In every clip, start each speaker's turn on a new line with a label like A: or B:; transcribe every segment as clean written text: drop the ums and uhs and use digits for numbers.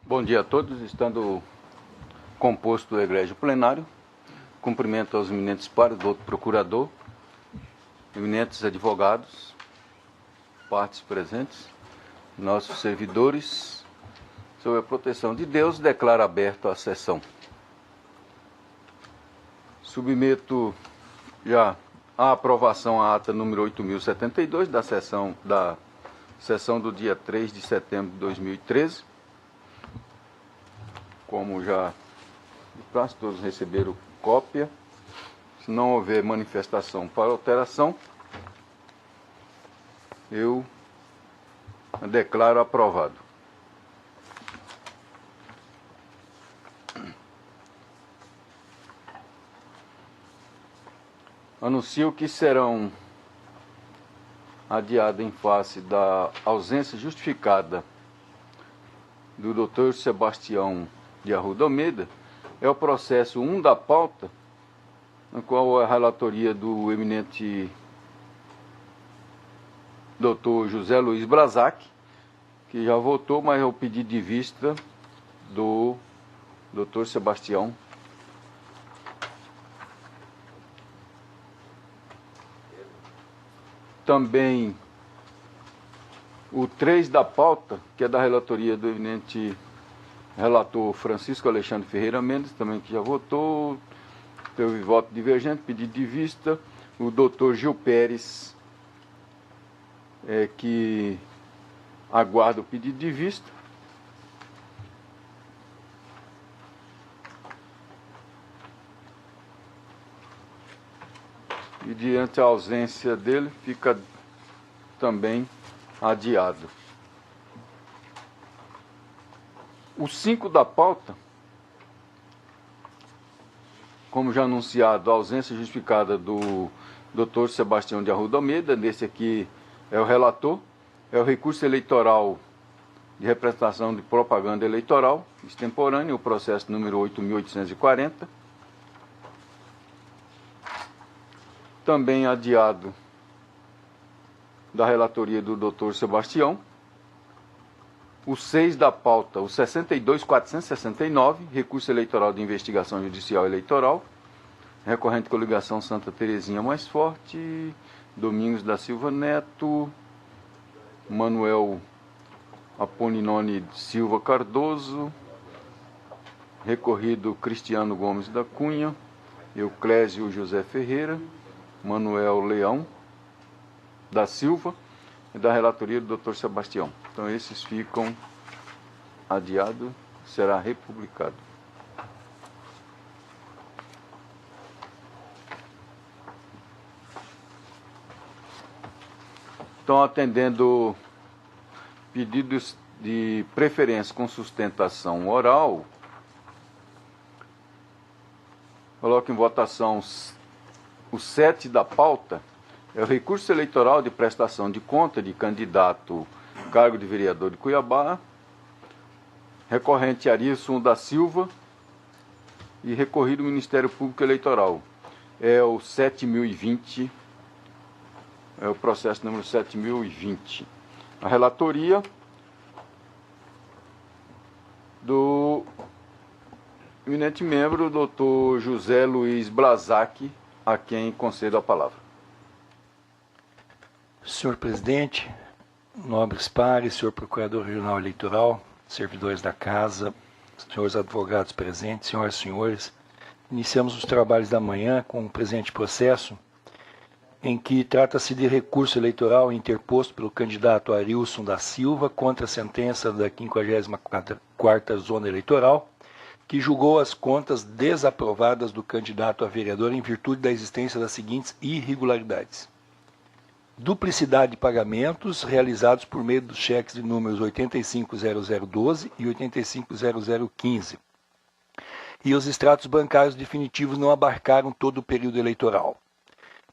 A: Bom dia a todos, estando composto o egrégio plenário, cumprimento aos eminentes pares, doutor procurador, eminentes advogados, partes presentes, nossos servidores, sob a proteção de Deus, declaro aberto a sessão. Submeto já a aprovação à ata número 8.072 da sessão do dia 3 de setembro de 2013. Como já de praxe, todos receberam cópia. Se não houver manifestação para alteração, eu declaro aprovado. Anuncio que serão adiados em face da ausência justificada do Dr. Sebastião de Arruda Almeida, é o processo 1 da pauta, no qual a relatoria do eminente Dr. José Luiz Brazac, que já votou, mas é o pedido de vista do Dr. Sebastião. Também o 3 da pauta, que é da relatoria do eminente relator Francisco Alexandre Ferreira Mendes, também que já votou, teve voto divergente, pedido de vista. O doutor Gil Pérez, que aguarda o pedido de vista. E diante a ausência dele, fica também adiado. O 5 da pauta, como já anunciado, a ausência justificada do Dr. Sebastião de Arruda Almeida, nesse aqui é o relator, é o recurso eleitoral de representação de propaganda eleitoral extemporânea, o processo número 8.840. Também adiado da relatoria do Dr. Sebastião. O 6 da pauta, o 62.469, recurso eleitoral de investigação judicial eleitoral, recorrente coligação Santa Terezinha Mais Forte, Domingos da Silva Neto, Manuel Apolinone Silva Cardoso, recorrido Cristiano Gomes da Cunha, Euclésio José Ferreira, Manuel Leão da Silva, e da relatoria do Dr. Sebastião. Então esses ficam adiados, será republicado. Então, atendendo pedidos de preferência com sustentação oral, coloco em votação o 7 da pauta, é o recurso eleitoral de prestação de conta de candidato cargo de vereador de Cuiabá, recorrente Arilson da Silva e recorrido Ministério Público Eleitoral. É o 7.020, é o processo número 7.020. A relatoria do eminente membro, doutor José Luiz Brazac, a quem concedo a palavra.
B: Senhor presidente, nobres pares, senhor procurador regional eleitoral, servidores da casa, senhores advogados presentes, senhoras e senhores, iniciamos os trabalhos da manhã com o presente processo, em que trata-se de recurso eleitoral interposto pelo candidato Arilson da Silva contra a sentença da 54ª Zona Eleitoral, que julgou as contas desaprovadas do candidato a vereador em virtude da existência das seguintes irregularidades: duplicidade de pagamentos realizados por meio dos cheques de números 850012 e 850015. E os extratos bancários definitivos não abarcaram todo o período eleitoral.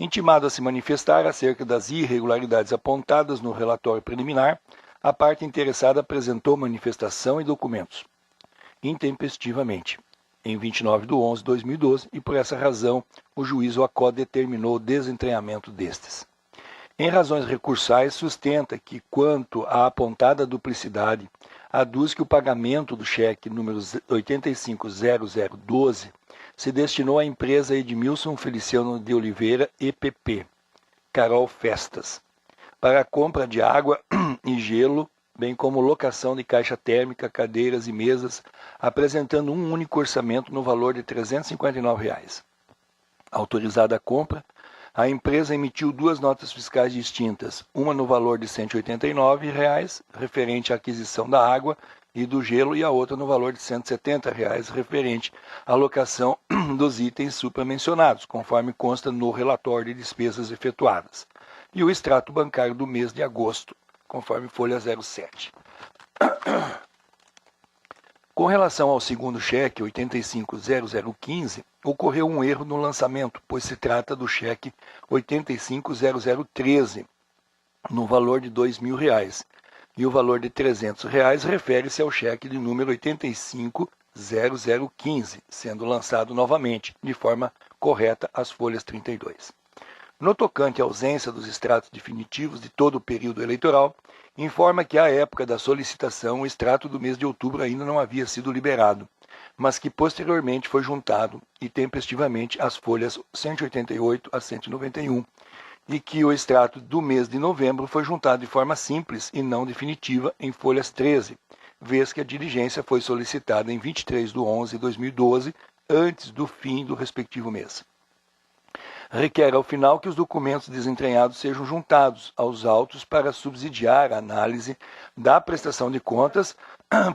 B: Intimado a se manifestar acerca das irregularidades apontadas no relatório preliminar, a parte interessada apresentou manifestação e documentos intempestivamente, em 29/11/2012, e por essa razão o juiz OACO determinou o desentranhamento destes. Em razões recursais, sustenta que, quanto à apontada duplicidade, aduz que o pagamento do cheque número 850012 se destinou à empresa Edmilson Feliciano de Oliveira, EPP, Carol Festas, para a compra de água e gelo, bem como locação de caixa térmica, cadeiras e mesas, apresentando um único orçamento no valor de R$ 359. Autorizada a compra, a empresa emitiu 2 notas fiscais distintas, uma no valor de R$ 189, referente à aquisição da água e do gelo, e a outra no valor de R$ 170, referente à locação dos itens supramencionados, conforme consta no relatório de despesas efetuadas, e o extrato bancário do mês de agosto, conforme folha 07. Com relação ao segundo cheque, 850015, ocorreu um erro no lançamento, pois se trata do cheque 850013, no valor de R$ 2.000, e o valor de R$ 300 refere-se ao cheque de número 850015, sendo lançado novamente, de forma correta, às folhas 32. No tocante à ausência dos extratos definitivos de todo o período eleitoral, informa que à época da solicitação o extrato do mês de outubro ainda não havia sido liberado, mas que posteriormente foi juntado e tempestivamente às folhas 188 a 191, e que o extrato do mês de novembro foi juntado de forma simples e não definitiva em folhas 13, vez que a diligência foi solicitada em 23/11/2012, antes do fim do respectivo mês. Requer, ao final, que os documentos desentranhados sejam juntados aos autos para subsidiar a análise da prestação de contas,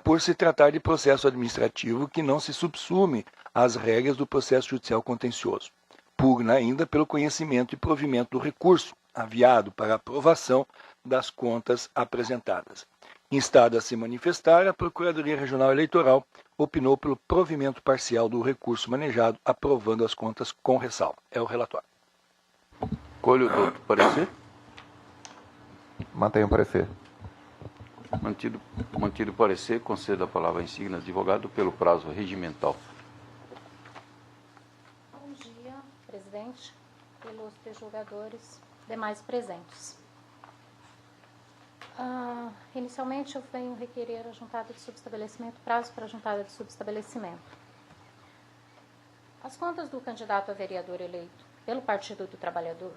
B: por se tratar de processo administrativo que não se subsume às regras do processo judicial contencioso. Pugna ainda pelo conhecimento e provimento do recurso aviado para aprovação das contas apresentadas. Instada a se manifestar, a Procuradoria Regional Eleitoral opinou pelo provimento parcial do recurso manejado, aprovando as contas com ressalva. É o relatório.
A: Colho do outro parecer.
C: Mantenho o parecer.
A: Mantido o parecer, concedo a palavra à insigna advogado pelo prazo regimental.
D: Bom dia, presidente, ilustres julgadores, demais presentes. Inicialmente, eu venho requerer a juntada de subestabelecimento, prazo para a juntada de subestabelecimento. As contas do candidato a vereador eleito pelo Partido do Trabalhador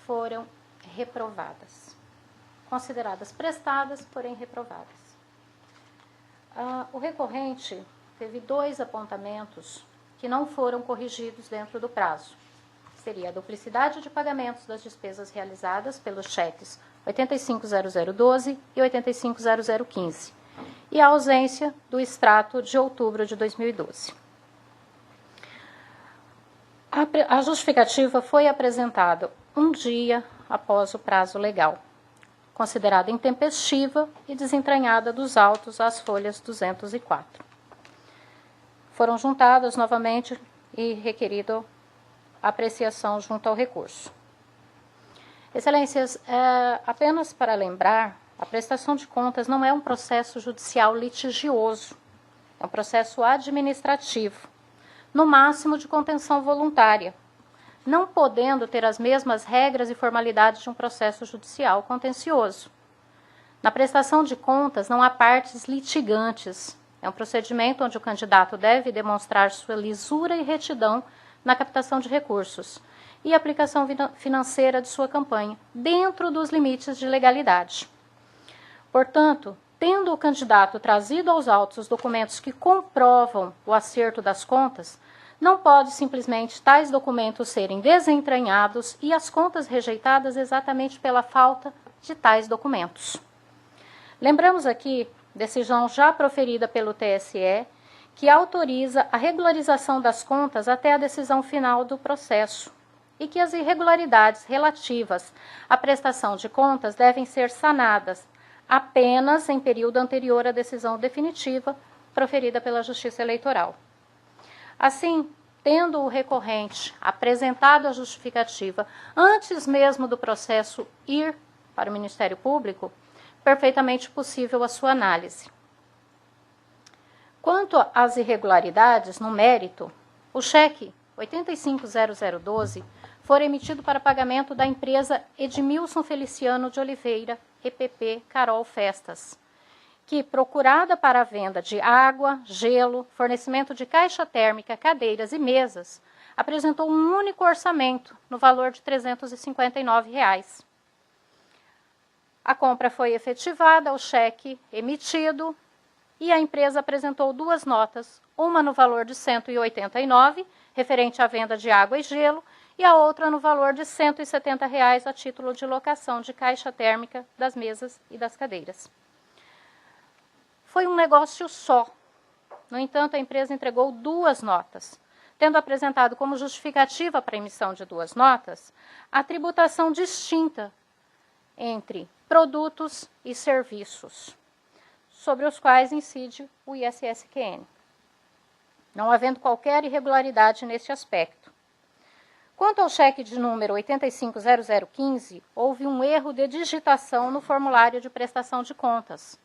D: foram reprovadas, consideradas prestadas, porém reprovadas. O recorrente teve 2 apontamentos que não foram corrigidos dentro do prazo. Seria a duplicidade de pagamentos das despesas realizadas pelos cheques 850012 e 850015, e a ausência do extrato de outubro de 2012. A justificativa foi apresentada um dia após o prazo legal, considerada intempestiva e desentranhada dos autos às folhas 204. Foram juntadas novamente e requerido apreciação junto ao recurso. Excelências, apenas para lembrar, a prestação de contas não é um processo judicial litigioso, é um processo administrativo, no máximo de contenção voluntária, não podendo ter as mesmas regras e formalidades de um processo judicial contencioso. Na prestação de contas não há partes litigantes, é um procedimento onde o candidato deve demonstrar sua lisura e retidão na captação de recursos e aplicação financeira de sua campanha, dentro dos limites de legalidade. Portanto, tendo o candidato trazido aos autos os documentos que comprovam o acerto das contas, não pode simplesmente tais documentos serem desentranhados e as contas rejeitadas exatamente pela falta de tais documentos. Lembramos aqui, decisão já proferida pelo TSE, que autoriza a regularização das contas até a decisão final do processo e que as irregularidades relativas à prestação de contas devem ser sanadas apenas em período anterior à decisão definitiva proferida pela Justiça Eleitoral. Assim, tendo o recorrente apresentado a justificativa antes mesmo do processo ir para o Ministério Público, perfeitamente possível a sua análise. Quanto às irregularidades no mérito, o cheque 850012 foi emitido para pagamento da empresa Edmilson Feliciano de Oliveira, EPP Carol Festas, que, procurada para a venda de água, gelo, fornecimento de caixa térmica, cadeiras e mesas, apresentou um único orçamento no valor de R$ 359. A compra foi efetivada, o cheque emitido, e a empresa apresentou duas notas, uma no valor de R$ 189, referente à venda de água e gelo, e a outra no valor de R$ 170 a título de locação de caixa térmica das mesas e das cadeiras. Foi um negócio só. No entanto, a empresa entregou duas notas, tendo apresentado como justificativa para a emissão de duas notas a tributação distinta entre produtos e serviços, sobre os quais incide o ISSQN, não havendo qualquer irregularidade neste aspecto. Quanto ao cheque de número 850015, houve um erro de digitação no formulário de prestação de contas,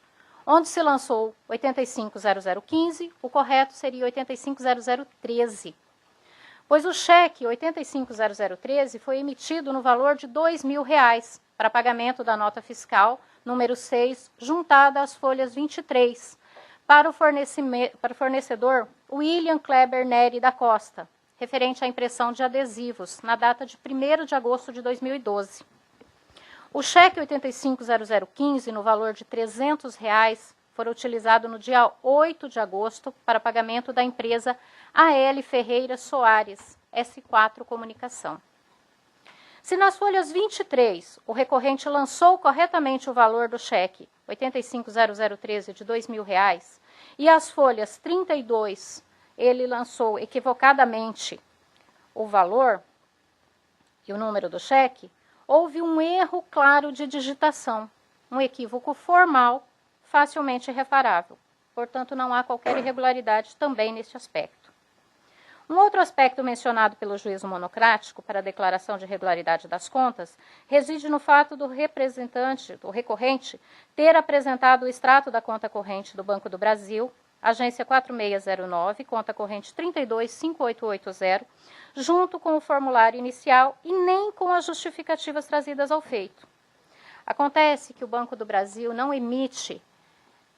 D: onde se lançou 850015, o correto seria 850013, pois o cheque 850013 foi emitido no valor de R$ 2.000 para pagamento da nota fiscal número 6, juntada às folhas 23, para o fornecedor William Kleber Neri da Costa, referente à impressão de adesivos, na data de 1º de agosto de 2012. O cheque 850015, no valor de R$ 300, foi utilizado no dia 8 de agosto para pagamento da empresa A.L. Ferreira Soares, S4 Comunicação. Se nas folhas 23 o recorrente lançou corretamente o valor do cheque 850013 de R$ 2.000 e as folhas 32 ele lançou equivocadamente o valor e o número do cheque, houve um erro claro de digitação, um equívoco formal facilmente reparável. Portanto, não há qualquer irregularidade também neste aspecto. Um outro aspecto mencionado pelo juízo monocrático para a declaração de irregularidade das contas reside no fato do recorrente, ter apresentado o extrato da conta corrente do Banco do Brasil, agência 4609, conta corrente 325880, junto com o formulário inicial e nem com as justificativas trazidas ao feito. Acontece que o Banco do Brasil não emite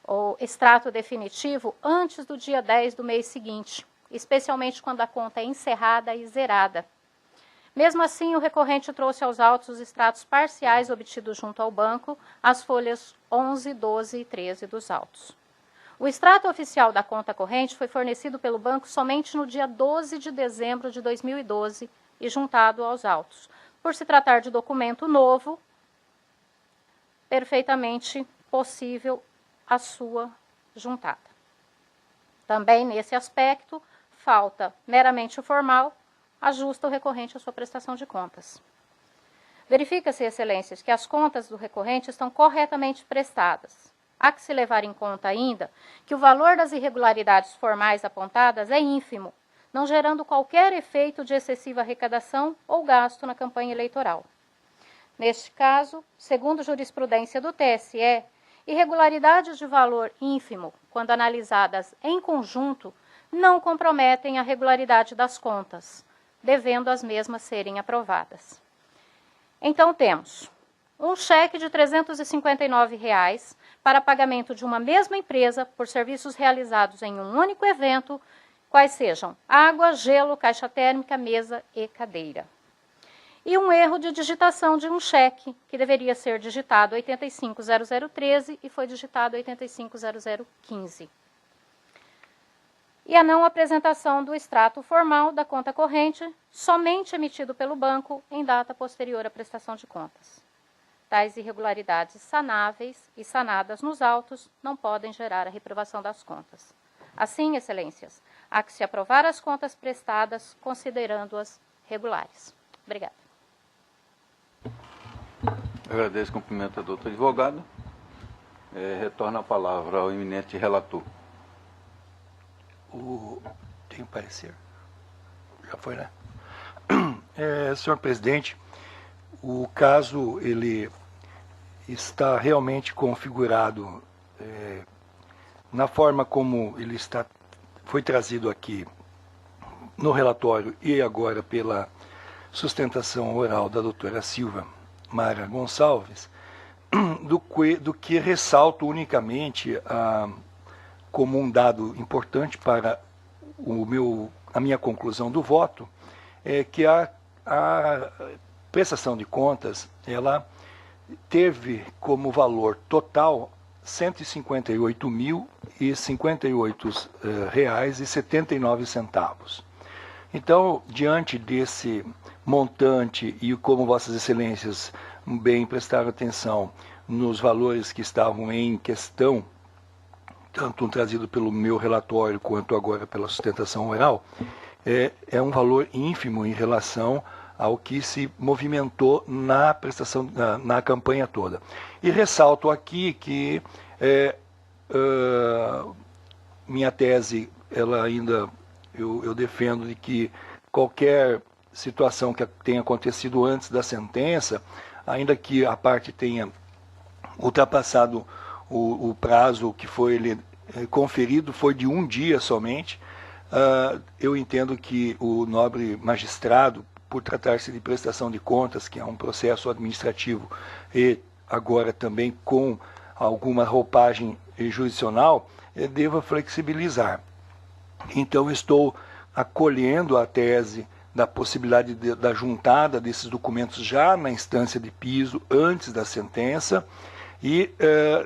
D: o extrato definitivo antes do dia 10 do mês seguinte, especialmente quando a conta é encerrada e zerada. Mesmo assim, o recorrente trouxe aos autos os extratos parciais obtidos junto ao banco, as folhas 11, 12 e 13 dos autos. O extrato oficial da conta corrente foi fornecido pelo banco somente no dia 12 de dezembro de 2012 e juntado aos autos. Por se tratar de documento novo, perfeitamente possível a sua juntada. Também nesse aspecto, falta meramente formal, ajusta o recorrente à sua prestação de contas. Verifica-se, excelências, que as contas do recorrente estão corretamente prestadas. Há que se levar em conta ainda que o valor das irregularidades formais apontadas é ínfimo, não gerando qualquer efeito de excessiva arrecadação ou gasto na campanha eleitoral. Neste caso, segundo jurisprudência do TSE, irregularidades de valor ínfimo, quando analisadas em conjunto, não comprometem a regularidade das contas, devendo as mesmas serem aprovadas. Então, temos um cheque de R$ 359 para pagamento de uma mesma empresa por serviços realizados em um único evento, quais sejam água, gelo, caixa térmica, mesa e cadeira. E um erro de digitação de um cheque, que deveria ser digitado 850013 e foi digitado 850015. E a não apresentação do extrato formal da conta corrente, somente emitido pelo banco em data posterior à prestação de contas. Tais irregularidades sanáveis e sanadas nos autos não podem gerar a reprovação das contas. Assim, excelências, há que se aprovar as contas prestadas, considerando-as regulares. Obrigada.
A: Agradeço o cumprimento da doutora advogada. Retorno a palavra ao eminente relator.
B: Tem parecer? Já foi, né? Senhor presidente, o caso ele está realmente configurado na forma como ele foi trazido aqui no relatório e agora pela sustentação oral da doutora Silva Mara Gonçalves, do que ressalto unicamente como um dado importante para a minha conclusão do voto, é que a prestação de contas, ela teve como valor total R$ 158.058,79. Então, diante desse montante e como Vossas Excelências bem prestaram atenção nos valores que estavam em questão, tanto trazido pelo meu relatório quanto agora pela sustentação oral, é um valor ínfimo em relação ao que se movimentou na prestação, na campanha toda. E ressalto aqui que minha tese, ela ainda, eu defendo de que qualquer situação que tenha acontecido antes da sentença, ainda que a parte tenha ultrapassado o prazo que foi conferido, foi de um dia somente, eu entendo que o nobre magistrado, por tratar-se de prestação de contas, que é um processo administrativo, e agora também com alguma roupagem jurisdicional, deva flexibilizar. Então, estou acolhendo a tese da possibilidade da juntada desses documentos já na instância de piso, antes da sentença, e,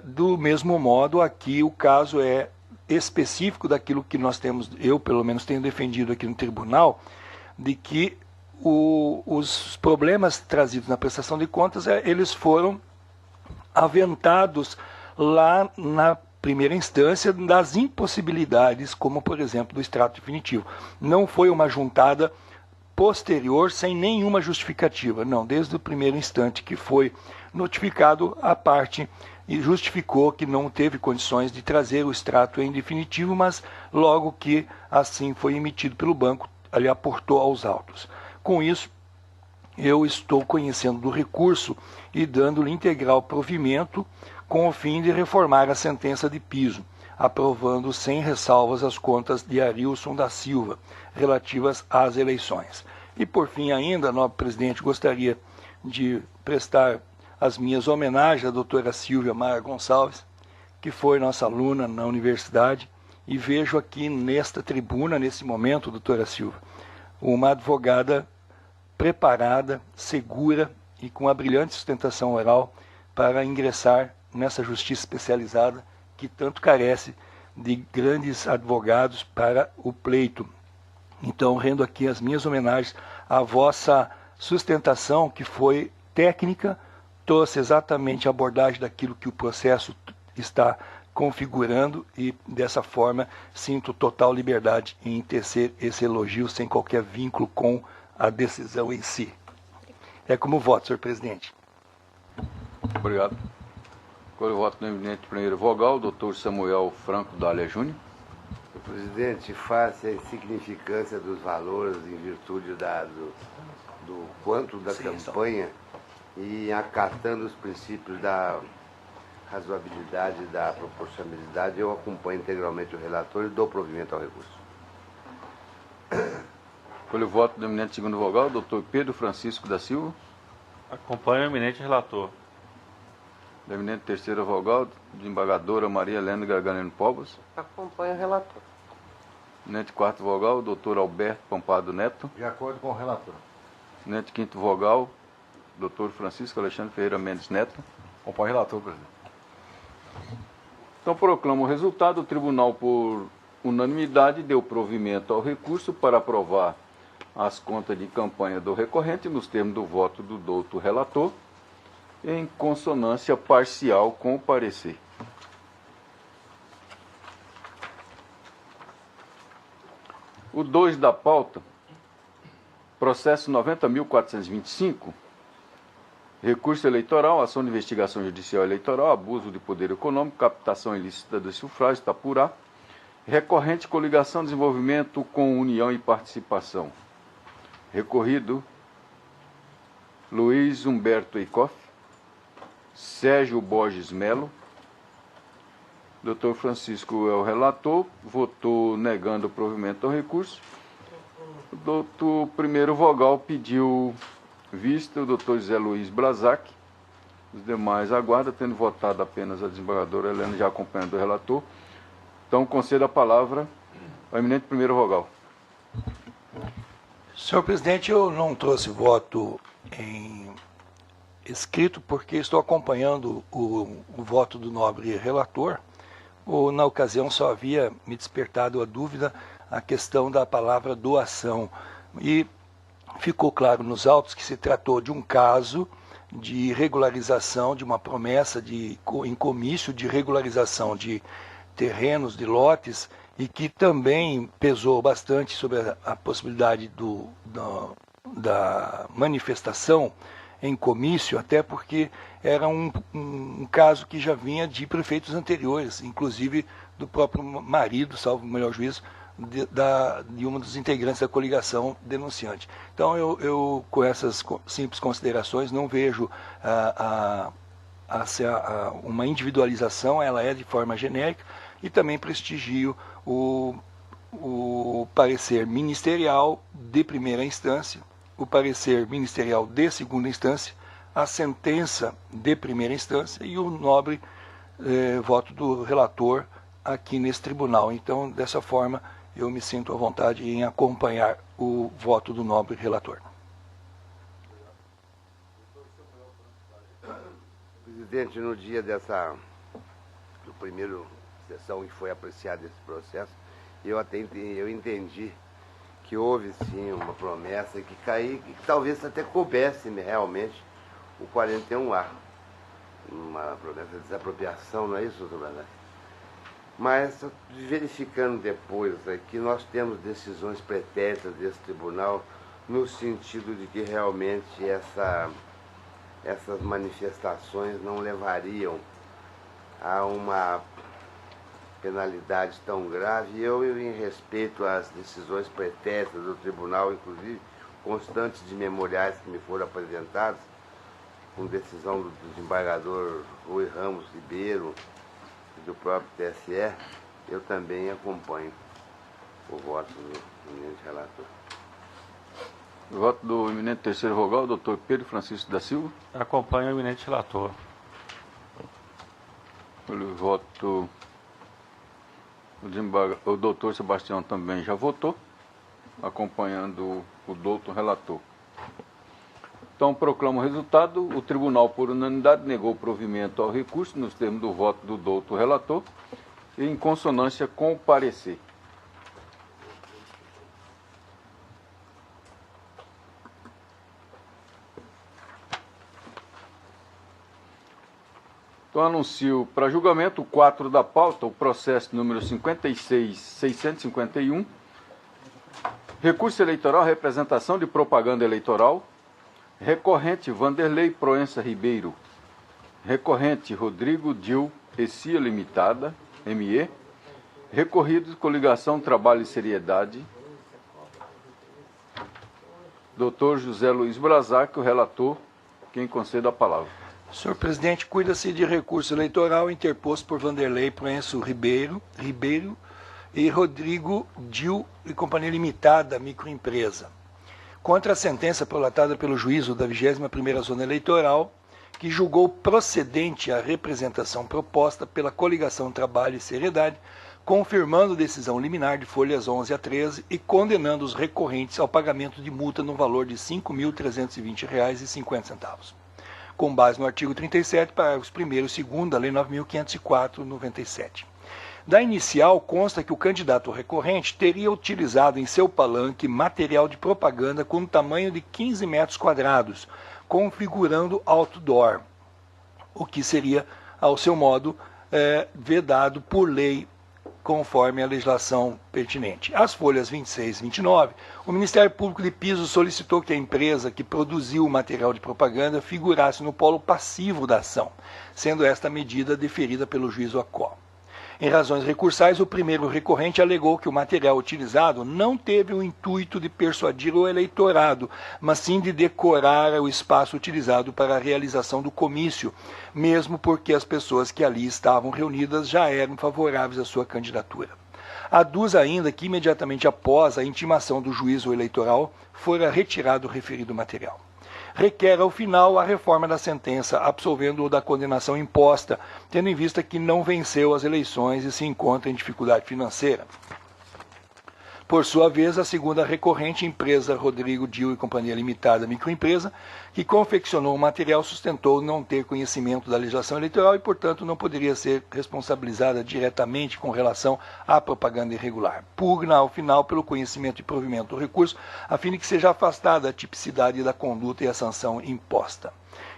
B: do mesmo modo, aqui o caso é específico daquilo que nós temos, eu pelo menos tenho defendido aqui no tribunal, de que os problemas trazidos na prestação de contas, eles foram aventados lá na primeira instância das impossibilidades, como por exemplo do extrato definitivo. Não foi uma juntada posterior sem nenhuma justificativa, não, desde o primeiro instante que foi notificado a parte e justificou que não teve condições de trazer o extrato em definitivo, mas logo que assim foi emitido pelo banco, ele aportou aos autos. Com isso, eu estou conhecendo do recurso e dando-lhe integral provimento com o fim de reformar a sentença de piso, aprovando sem ressalvas as contas de Arilson da Silva, relativas às eleições. E por fim ainda, nobre presidente, gostaria de prestar as minhas homenagens à doutora Silvia Maia Gonçalves, que foi nossa aluna na universidade, e vejo aqui nesta tribuna, nesse momento, doutora Silvia, uma advogada preparada, segura e com uma brilhante sustentação oral para ingressar nessa justiça especializada que tanto carece de grandes advogados para o pleito. Então, rendo aqui as minhas homenagens à vossa sustentação, que foi técnica, trouxe exatamente a abordagem daquilo que o processo está configurando e, dessa forma, sinto total liberdade em tecer esse elogio sem qualquer vínculo com a decisão em si. É como voto, senhor presidente.
A: Obrigado. Agora eu voto no eminente primeiro vogal, doutor Samuel Franco Dália Júnior.
C: Senhor presidente, face a insignificância dos valores em virtude do quanto da campanha e acatando os princípios da razoabilidade e da proporcionalidade, eu acompanho integralmente o relator e dou provimento ao recurso.
A: Pelo voto do eminente segundo vogal, doutor Pedro Francisco da Silva.
E: Acompanho o eminente relator.
A: Do eminente terceiro vogal, desembargadora Maria Helena Garganeno Povos.
F: Acompanho o relator.
A: Eminente quarto vogal, doutor Alberto Pompado Neto.
G: De acordo com o relator.
A: Eminente quinto vogal, doutor Francisco Alexandre Ferreira Mendes Neto.
G: Acompanho o relator, presidente.
A: Então proclamo o resultado. O tribunal, por unanimidade, deu provimento ao recurso para aprovar as contas de campanha do recorrente nos termos do voto do douto relator, em consonância parcial com o parecer. O 2 da pauta, processo 90.425, recurso eleitoral, ação de investigação judicial eleitoral, abuso de poder econômico, captação ilícita do sufrágio, Itapurá, recorrente coligação de desenvolvimento com união e participação. Recorrido, Luiz Humberto Eicoff, Sérgio Borges Melo. Dr. Francisco é o relator, votou negando o provimento ao recurso. O doutor primeiro vogal pediu vista, o doutor José Luiz Brazac, Os demais aguardam, tendo votado apenas a desembargadora Helena, já acompanhando o relator. Então, concedo a palavra ao eminente primeiro vogal.
B: Senhor presidente, eu não trouxe voto em escrito porque estou acompanhando o voto do nobre relator. Na ocasião só havia me despertado a dúvida a questão da palavra doação. E ficou claro nos autos que se tratou de um caso de regularização, de uma promessa em comício de regularização de terrenos, de lotes, e que também pesou bastante sobre a possibilidade da manifestação em comício, até porque era um caso que já vinha de prefeitos anteriores, inclusive do próprio marido, salvo o melhor juízo, de uma dos integrantes da coligação denunciante. Então, eu com essas simples considerações, não vejo uma individualização, ela é de forma genérica, e também prestigio o parecer ministerial de primeira instância, o parecer ministerial de segunda instância, a sentença de primeira instância e o nobre voto do relator aqui nesse tribunal. Então, dessa forma, eu me sinto à vontade em acompanhar o voto do nobre relator.
C: Presidente, no dia do primeiro sessão em que foi apreciado esse processo, eu entendi que houve sim uma promessa que talvez até coubesse realmente o 41A. Uma promessa de desapropriação, não é isso, doutor Bernardo? Mas, verificando depois que nós temos decisões pretéritas desse tribunal, no sentido de que realmente essas manifestações não levariam a uma penalidade tão grave. Eu, em respeito às decisões pretéritas do tribunal, inclusive constantes de memoriais que me foram apresentados, com decisão do desembargador Rui Ramos Ribeiro e do próprio TSE, eu também acompanho o voto do eminente relator.
A: O voto do eminente terceiro vogal, doutor Pedro Francisco da Silva.
E: Acompanho o eminente relator.
A: Pelo voto, o doutor Sebastião também já votou, acompanhando o doutor relator. Então, proclamo o resultado. O tribunal, por unanimidade, negou o provimento ao recurso nos termos do voto do doutor relator e em consonância com o parecer. Então, anuncio para julgamento o 4 da pauta, o processo número 56.651, recurso eleitoral, representação de propaganda eleitoral, recorrente Vanderlei Proença Ribeiro, recorrente Rodrigo Dil Essia Limitada, ME, recorrido coligação Trabalho e Seriedade, Dr. José Luiz Brazac, o relator, quem concede a palavra.
B: Senhor presidente, cuida-se de recurso eleitoral interposto por Vanderlei Proença Ribeiro e Rodrigo Dil e Companhia Limitada, microempresa, contra a sentença prolatada pelo juízo da 21ª Zona Eleitoral, que julgou procedente a representação proposta pela coligação Trabalho e Seriedade, confirmando decisão liminar de folhas 11 a 13 e condenando os recorrentes ao pagamento de multa no valor de R$ 5.320,50, com base no artigo 37, parágrafos 1º e 2º da Lei 9.504/97. Da inicial, consta que o candidato recorrente teria utilizado em seu palanque material de propaganda com tamanho de 15 metros quadrados, configurando outdoor, o que seria, ao seu modo, vedado por lei, conforme a legislação pertinente. As folhas 26 e 29, o Ministério Público de Pisos solicitou que a empresa que produziu o material de propaganda figurasse no polo passivo da ação, sendo esta medida deferida pelo juízo ACO. Em razões recursais, o primeiro recorrente alegou que o material utilizado não teve o intuito de persuadir o eleitorado, mas sim de decorar o espaço utilizado para a realização do comício, mesmo porque as pessoas que ali estavam reunidas já eram favoráveis à sua candidatura. Aduz ainda que imediatamente após a intimação do juízo eleitoral fora retirado o referido material. requer ao final a reforma da sentença, absolvendo-o da condenação imposta, tendo em vista que não venceu as eleições e se encontra em dificuldade financeira. Por sua vez, a segunda recorrente, empresa Rodrigo Dil e Companhia Limitada, microempresa, que confeccionou o material, sustentou não ter conhecimento da legislação eleitoral e, portanto, não poderia ser responsabilizada diretamente com relação à propaganda irregular. Pugna, ao final, pelo conhecimento e provimento do recurso, a fim de que seja afastada a tipicidade da conduta e a sanção imposta.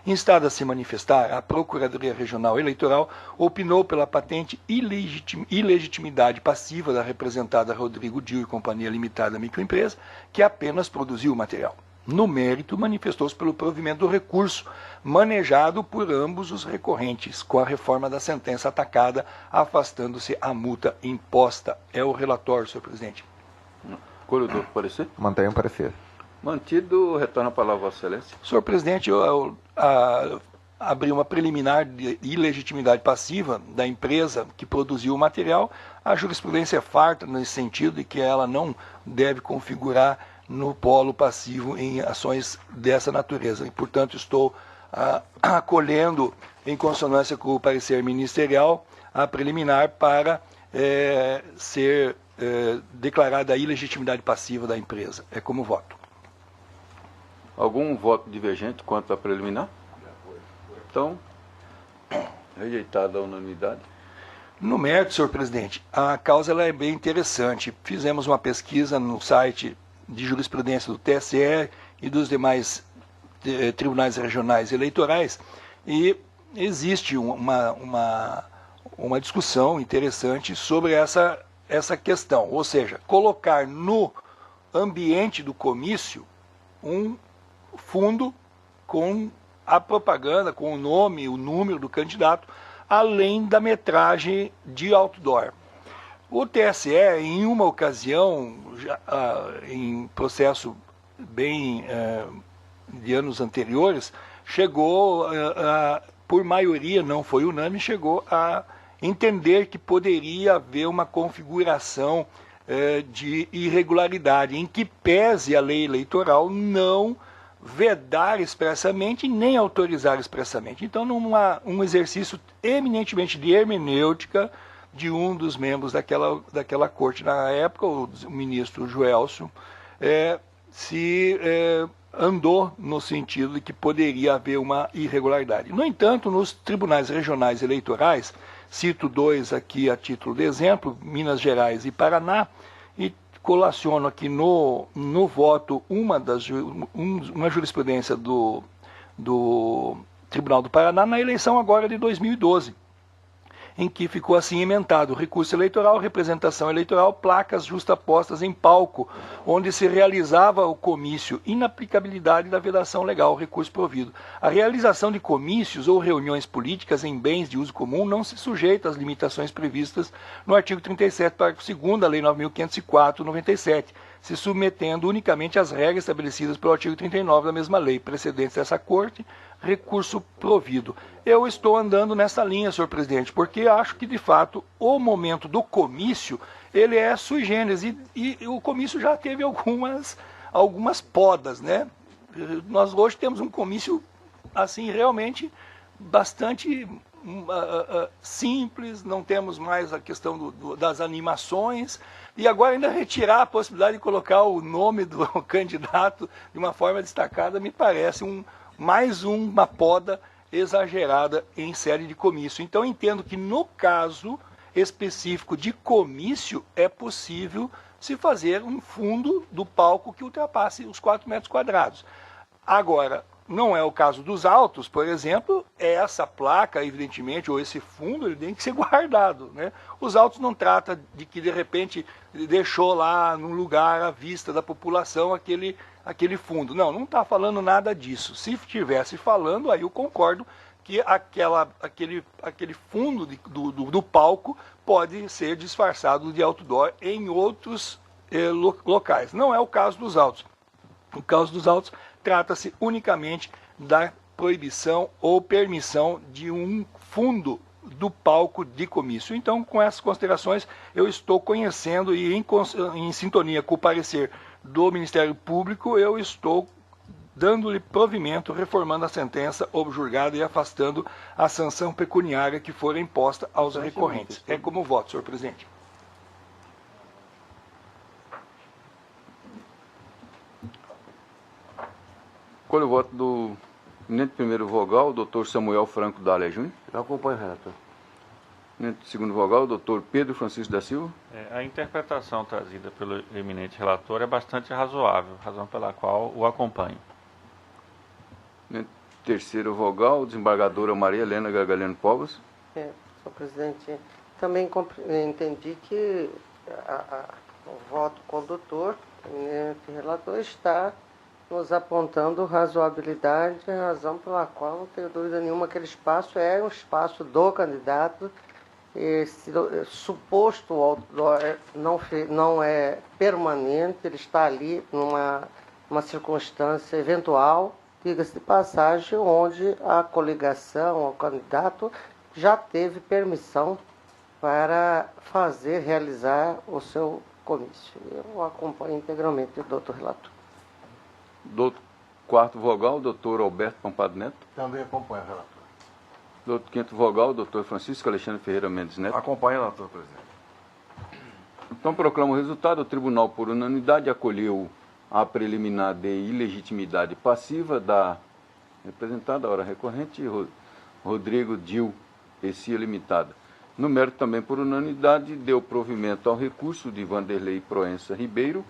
B: Instada a se manifestar, a Procuradoria Regional Eleitoral opinou pela patente ilegitimidade passiva da representada Rodrigo Dil e Companhia Limitada Microempresa, que apenas produziu o material. No mérito, manifestou-se pelo provimento do recurso, manejado por ambos os recorrentes, com a reforma da sentença atacada, afastando-se a multa imposta. É o relatório, senhor presidente.
A: Corredor, parecer?
G: Mantenha o parecer.
A: Mantido, retorna a palavra a Vossa Excelência.
B: Senhor presidente, eu abri uma preliminar de ilegitimidade passiva da empresa que produziu o material. A jurisprudência é farta nesse sentido e que ela não deve configurar no polo passivo em ações dessa natureza. E, portanto, estou acolhendo, em consonância com o parecer ministerial, a preliminar para ser declarada a ilegitimidade passiva da empresa. É como voto.
A: Algum voto divergente quanto à preliminar? Então, rejeitada a unanimidade.
B: No mérito, senhor presidente, a causa ela é bem interessante. Fizemos uma pesquisa no site de jurisprudência do TSE e dos demais tribunais regionais eleitorais e existe uma discussão interessante sobre essa questão. Ou seja, colocar no ambiente do comício um fundo com a propaganda, com o nome, o número do candidato, além da metragem de outdoor. O TSE, em uma ocasião, em processo bem de anos anteriores, chegou, por maioria, não foi unânime, chegou a entender que poderia haver uma configuração de irregularidade, em que pese a lei eleitoral não vedar expressamente nem autorizar expressamente. Então, um exercício eminentemente de hermenêutica de um dos membros daquela corte na época, o ministro Joelson, andou no sentido de que poderia haver uma irregularidade. No entanto, nos tribunais regionais eleitorais, cito dois aqui a título de exemplo, Minas Gerais e Paraná, e colaciono aqui no voto uma jurisprudência do Tribunal do Paraná na eleição agora de 2012, em que ficou assim emendado: recurso eleitoral, representação eleitoral, placas justapostas em palco, onde se realizava o comício, inaplicabilidade da vedação legal, recurso provido. A realização de comícios ou reuniões políticas em bens de uso comum não se sujeita às limitações previstas no artigo 37, parágrafo 2º da Lei 9.504/97, se submetendo unicamente às regras estabelecidas pelo artigo 39 da mesma lei, precedentes dessa corte, recurso provido. Eu estou andando nessa linha, senhor presidente, porque acho que, de fato, o momento do comício, ele é sui generis, e o comício já teve algumas podas, né? Nós hoje temos um comício, assim, realmente bastante simples, não temos mais a questão das animações, e agora ainda retirar a possibilidade de colocar o nome do candidato de uma forma destacada me parece mais uma poda exagerada em série de comício. Então, entendo que no caso específico de comício é possível se fazer um fundo do palco que ultrapasse os 4 metros quadrados. Agora, não é o caso dos autos, por exemplo, essa placa, evidentemente, ou esse fundo, ele tem que ser guardado, né? Os autos não trata de que, de repente, deixou lá num lugar à vista da população aquele fundo. Não está falando nada disso. Se estivesse falando, aí eu concordo que aquele fundo do palco pode ser disfarçado de outdoor em outros locais. Não é o caso dos autos. No caso dos autos, trata-se unicamente da proibição ou permissão de um fundo do palco de comício. Então, com essas considerações, eu estou conhecendo e em sintonia com o parecer do Ministério Público, eu estou dando-lhe provimento, reformando a sentença objurgada e afastando a sanção pecuniária que for imposta aos recorrentes. É como voto, senhor presidente.
A: Colho o voto do eminente primeiro vogal, doutor Samuel Franco Dália Júnior.
C: Eu acompanho, relator.
A: Eminente segundo vogal, doutor Pedro Francisco da Silva.
E: A interpretação trazida pelo eminente relator é bastante razoável, razão pela qual o acompanho.
A: Eminente terceiro vogal, desembargadora Maria Helena Gargalhano Povas.
F: Senhor presidente, também entendi que o voto condutor, o eminente relator, está nos apontando razoabilidade, razão pela qual não tenho dúvida nenhuma que aquele espaço é um espaço do candidato. Esse suposto outdoor não é permanente, ele está ali numa circunstância eventual, diga-se de passagem, onde a coligação, o candidato, já teve permissão para realizar o seu comício. Eu acompanho integralmente o doutor relator.
A: Doutor quarto vogal, doutor Alberto Pampado Neto.
G: Também acompanho, relator.
A: Doutor quinto vogal, doutor Francisco Alexandre Ferreira Mendes Neto.
G: Acompanho, relator, presidente.
A: Então proclamo o resultado. O tribunal, por unanimidade, acolheu a preliminar de ilegitimidade passiva da representada, hora recorrente, Rodrigo Dil Essia Limitada. No mérito, também por unanimidade, deu provimento ao recurso de Vanderlei Proença Ribeiro,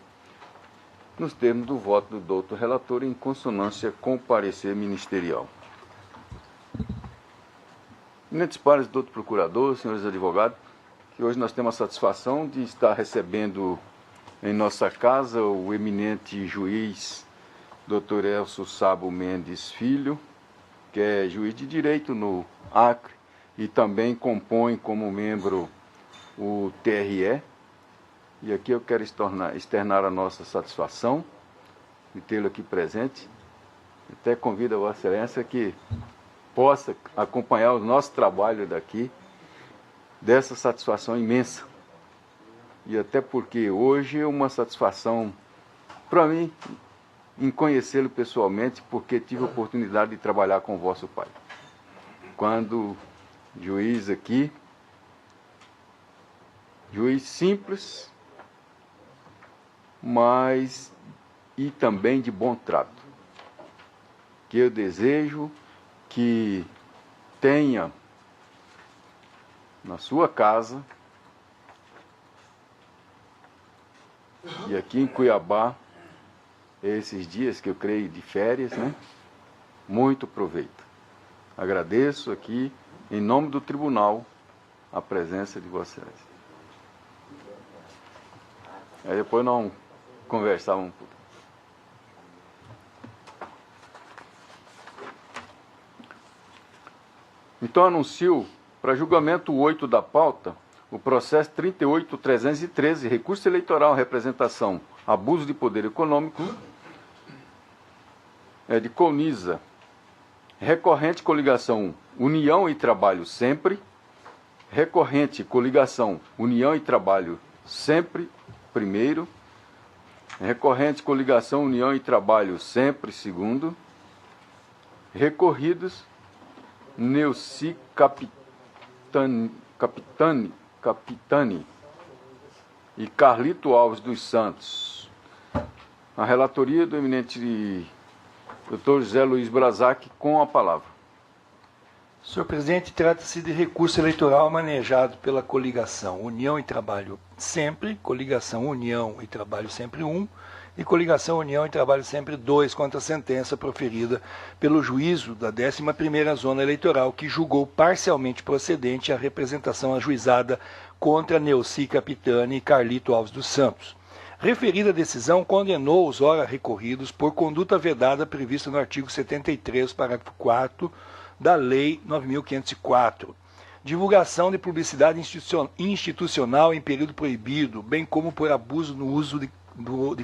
A: nos termos do voto do doutor relator, em consonância com o parecer ministerial. Eminentes pares, doutor procurador, senhores advogados, que hoje nós temos a satisfação de estar recebendo em nossa casa o eminente juiz doutor Elcio Sabo Mendes Filho, que é juiz de direito no Acre e também compõe como membro o TRE. E aqui eu quero externar a nossa satisfação de tê-lo aqui presente. Até convido a Vossa Excelência que possa acompanhar o nosso trabalho daqui, dessa satisfação imensa. E até porque hoje é uma satisfação para mim em conhecê-lo pessoalmente, porque tive a oportunidade de trabalhar com o vosso pai. Quando juiz aqui, juiz simples, mas e também de bom trato, que eu desejo que tenha na sua casa e aqui em Cuiabá, esses dias que eu creio de férias, né? Muito proveito. Agradeço aqui, em nome do tribunal, a presença de Vossa Excelência. Aí depois nós conversávamos um pouco. Então anuncio para julgamento 8 da pauta o processo 38.313, recurso eleitoral, representação, abuso de poder econômico, de Colniza, recorrente coligação União e Trabalho Sempre, recorrente coligação União e Trabalho Sempre, primeiro, recorrente coligação União e Trabalho Sempre, segundo, recorridos Neuci Capitani e Carlito Alves dos Santos. A relatoria do eminente Dr. José Luiz Brazac, com a palavra.
B: Senhor presidente, trata-se de recurso eleitoral manejado pela coligação União e Trabalho Sempre, coligação União e Trabalho Sempre 1 e coligação União e Trabalho Sempre 2 contra a sentença proferida pelo juízo da 11ª Zona Eleitoral, que julgou parcialmente procedente a representação ajuizada contra Neuci Capitani e Carlito Alves dos Santos. Referida decisão condenou os ora recorridos por conduta vedada prevista no artigo 73, parágrafo 4 da Lei 9.504, divulgação de publicidade institucional em período proibido, bem como por abuso no uso de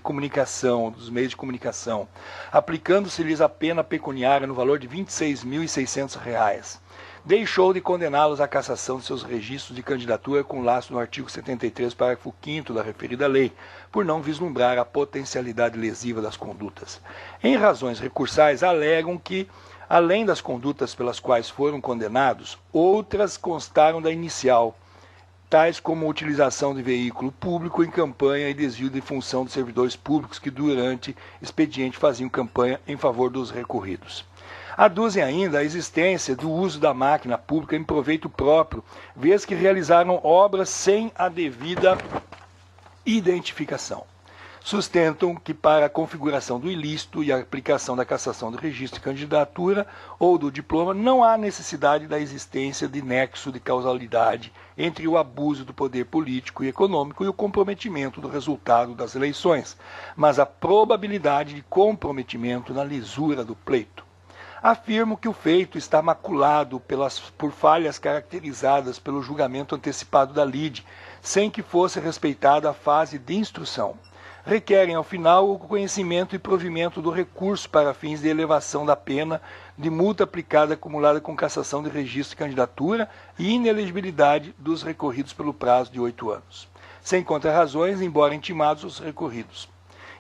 B: comunicação, dos meios de comunicação, aplicando-se-lhes a pena pecuniária no valor de R$ 26.600. deixou de condená-los à cassação de seus registros de candidatura com laço no artigo 73, parágrafo 5º da referida lei, por não vislumbrar a potencialidade lesiva das condutas. Em razões recursais, alegam que, além das condutas pelas quais foram condenados, outras constaram da inicial, tais como utilização de veículo público em campanha e desvio de função de servidores públicos que, durante expediente, faziam campanha em favor dos recorridos. Aduzem ainda a existência do uso da máquina pública em proveito próprio, vez que realizaram obras sem a devida identificação. Sustentam que, para a configuração do ilícito e a aplicação da cassação do registro de candidatura ou do diploma, não há necessidade da existência de nexo de causalidade entre o abuso do poder político e econômico e o comprometimento do resultado das eleições, mas a probabilidade de comprometimento na lisura do pleito. Afirmo que o feito está maculado por falhas caracterizadas pelo julgamento antecipado da lide, sem que fosse respeitada a fase de instrução. Requerem, ao final, o conhecimento e provimento do recurso para fins de elevação da pena de multa aplicada acumulada com cassação de registro de candidatura e inelegibilidade dos recorridos pelo prazo de 8 anos. Sem contrarrazões, embora intimados os recorridos.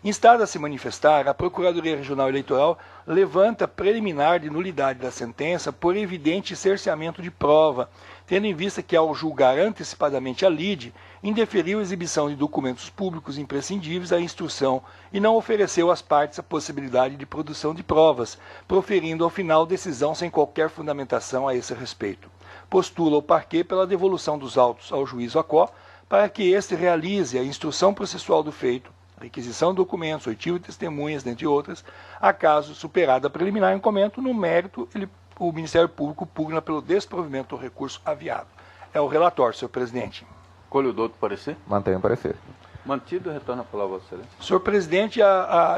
B: Instada a se manifestar, a Procuradoria Regional Eleitoral levanta preliminar de nulidade da sentença por evidente cerceamento de prova, tendo em vista que, ao julgar antecipadamente a lide, indeferiu a exibição de documentos públicos imprescindíveis à instrução e não ofereceu às partes a possibilidade de produção de provas, proferindo ao final decisão sem qualquer fundamentação a esse respeito. Postula o parquê pela devolução dos autos ao juiz Acó, para que este realize a instrução processual do feito, requisição de documentos, oitivo de testemunhas, dentre outras, acaso superada a preliminar em comento, no mérito, o Ministério Público pugna pelo desprovimento do recurso aviado. É o relatório, senhor presidente.
A: Colhe o doutor parecer?
G: Mantenho o parecer.
A: Mantido, retorna a palavra, Vossa Excelência.
B: Senhor presidente,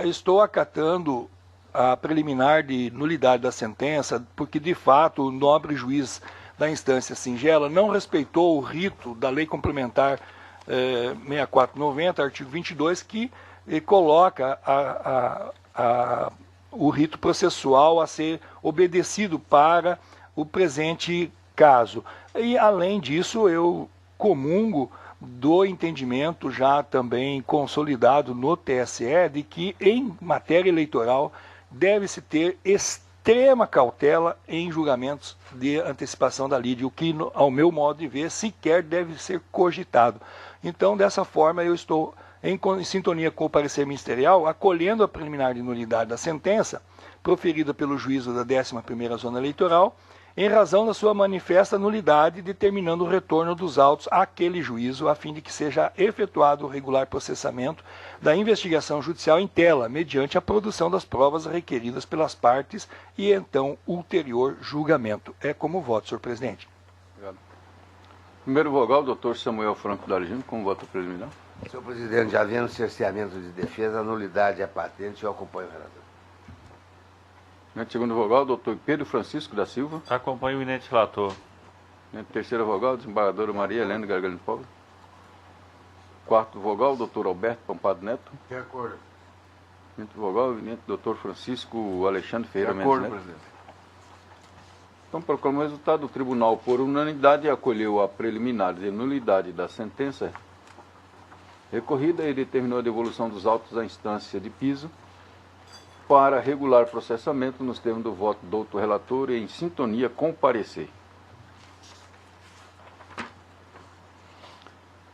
B: estou acatando a preliminar de nulidade da sentença, porque, de fato, o nobre juiz da instância singela não respeitou o rito da Lei Complementar 6490, artigo 22, que coloca o rito processual a ser obedecido para o presente caso. E, além disso, eu comungo do entendimento já também consolidado no TSE de que, em matéria eleitoral, deve-se ter extrema cautela em julgamentos de antecipação da lide, o que, ao meu modo de ver, sequer deve ser cogitado. Então, dessa forma, eu estou em sintonia com o parecer ministerial, acolhendo a preliminar de nulidade da sentença, proferida pelo juízo da 11ª Zona Eleitoral, em razão da sua manifesta nulidade, determinando o retorno dos autos àquele juízo, a fim de que seja efetuado o regular processamento da investigação judicial em tela, mediante a produção das provas requeridas pelas partes e, então, ulterior julgamento. É como voto, senhor presidente.
A: Obrigado. Primeiro vogal, doutor Samuel Franco D'Argino, com voto preliminar.
C: Senhor presidente, já havendo cerceamento de defesa, a nulidade é patente, eu acompanho o relator.
A: Segundo vogal, doutor Pedro Francisco da Silva.
E: Acompanho o eminente relator.
A: Terceiro vogal, desembargadora Maria Helena Gargalho Pobre. Quarto vogal, doutor Alberto Pampado Neto.
G: De acordo.
A: Quinto vogal, eminente doutor Francisco Alexandre Ferreira
G: De
A: Mendes
G: acordo,
A: Neto.
G: presidente.
A: Então, proclamo o resultado. O tribunal, por unanimidade, acolheu a preliminar de nulidade da sentença recorrida e determinou a devolução dos autos à instância de piso para regular processamento nos termos do voto do doutor relator e em sintonia com o parecer.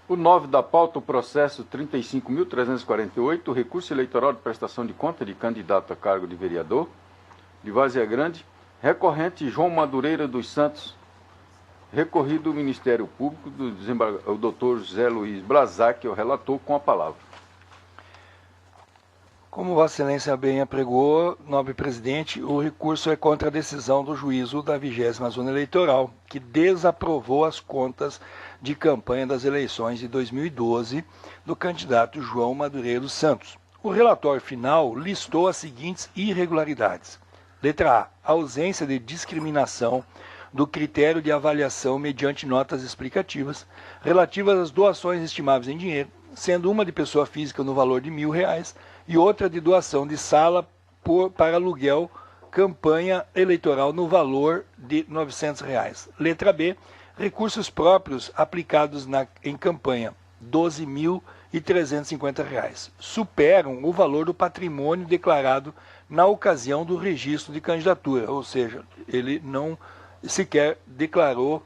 A: O 9 da pauta, o processo 35.348, recurso eleitoral de prestação de conta de candidato a cargo de vereador de Várzea Grande, recorrente João Madureira dos Santos, recorrido do Ministério Público, o doutor José Luiz Blazac, o relator, com a palavra.
B: Como Vossa Excelência bem apregou, nobre presidente, o recurso é contra a decisão do juízo da 20ª Zona Eleitoral, que desaprovou as contas de campanha das eleições de 2012 do candidato João Madureira dos Santos. O relatório final listou as seguintes irregularidades. Letra A. Ausência de discriminação do critério de avaliação mediante notas explicativas relativas às doações estimáveis em dinheiro, sendo uma de pessoa física no valor de R$ 1.000 e outra de doação de sala para aluguel campanha eleitoral no valor de R$ 900. Letra B, recursos próprios aplicados em campanha, R$ 12.350. Superam o valor do patrimônio declarado na ocasião do registro de candidatura, ou seja, ele não sequer declarou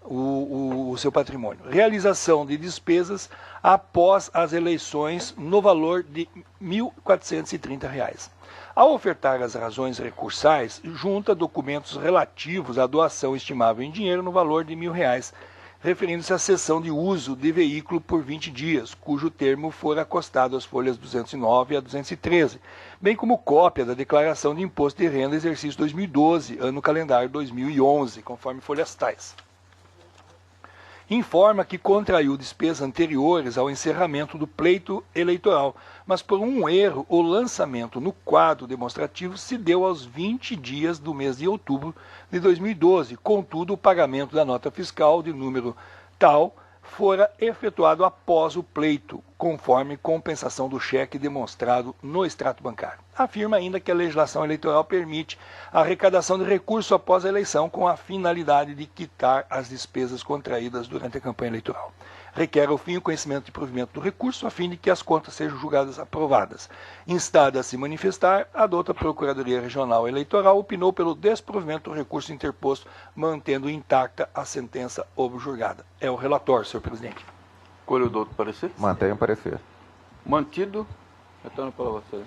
B: o seu patrimônio. Realização de despesas após as eleições no valor de R$ 1.430. Ao ofertar as razões recursais, junta documentos relativos à doação estimável em dinheiro no valor de R$ 1.000, referindo-se à cessão de uso de veículo por 20 dias, cujo termo for acostado às folhas 209 a 213, bem como cópia da declaração de imposto de renda exercício 2012, ano calendário 2011, conforme folhas tais. Informa que contraiu despesas anteriores ao encerramento do pleito eleitoral, mas por um erro o lançamento no quadro demonstrativo se deu aos 20 dias do mês de outubro de 2012. Contudo, o pagamento da nota fiscal de número tal fora efetuado após o pleito, conforme compensação do cheque demonstrado no extrato bancário. Afirma ainda que a legislação eleitoral permite a arrecadação de recurso após a eleição com a finalidade de quitar as despesas contraídas durante a campanha eleitoral. Requer, ao fim, o conhecimento de provimento do recurso, a fim de que as contas sejam julgadas aprovadas. Instada a se manifestar, a douta Procuradoria Regional Eleitoral opinou pelo desprovimento do recurso interposto, mantendo intacta a sentença objurgada. É o relatório, senhor presidente.
A: Colhe o doutor parecer.
G: Mantenha o parecer.
A: Mantido. Retorno para você.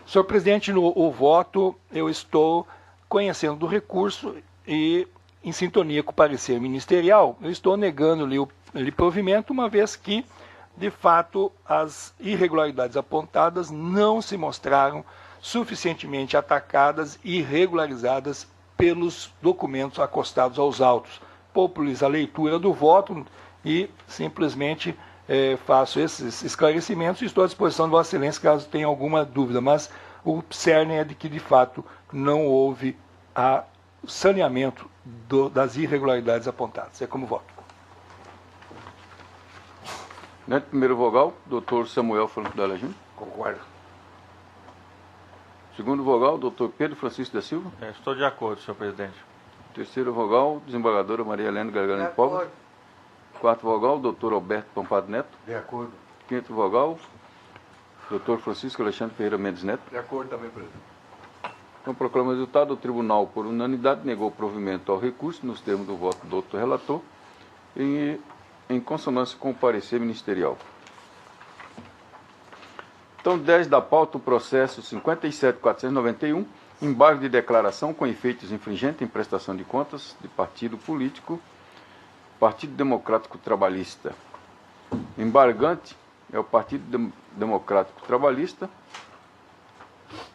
B: Senhor presidente, no voto, eu estou conhecendo do recurso e, em sintonia com o parecer ministerial, eu estou negando-lhe o provimento, uma vez que, de fato, as irregularidades apontadas não se mostraram suficientemente atacadas e regularizadas pelos documentos acostados aos autos. Poupo-lhes a leitura do voto e simplesmente faço esses esclarecimentos e estou à disposição de Vossa Excelência caso tenha alguma dúvida, mas o cerne é de que, de fato, não houve saneamento das irregularidades apontadas. É como voto.
A: Neto, primeiro vogal, doutor Samuel Franco Dalla Júnior.
C: Concordo.
A: Segundo vogal, doutor Pedro Francisco da Silva.
E: Estou de acordo, senhor presidente.
A: Terceiro vogal, desembargadora Maria Helena Gargalho Pobre. Quarto vogal, doutor Alberto Pompado Neto.
G: De acordo.
A: Quinto vogal, doutor Francisco Alexandre Ferreira Mendes Neto.
G: De acordo também, presidente.
A: Então, proclama o resultado. O tribunal, por unanimidade, negou o provimento ao recurso, nos termos do voto do doutor relator, em consonância com o parecer ministerial. Então, 10 da pauta, o processo 57.491, embargo de declaração com efeitos infringentes em prestação de contas de partido político, Partido Democrático Trabalhista. Embargante é o Partido Democrático Trabalhista.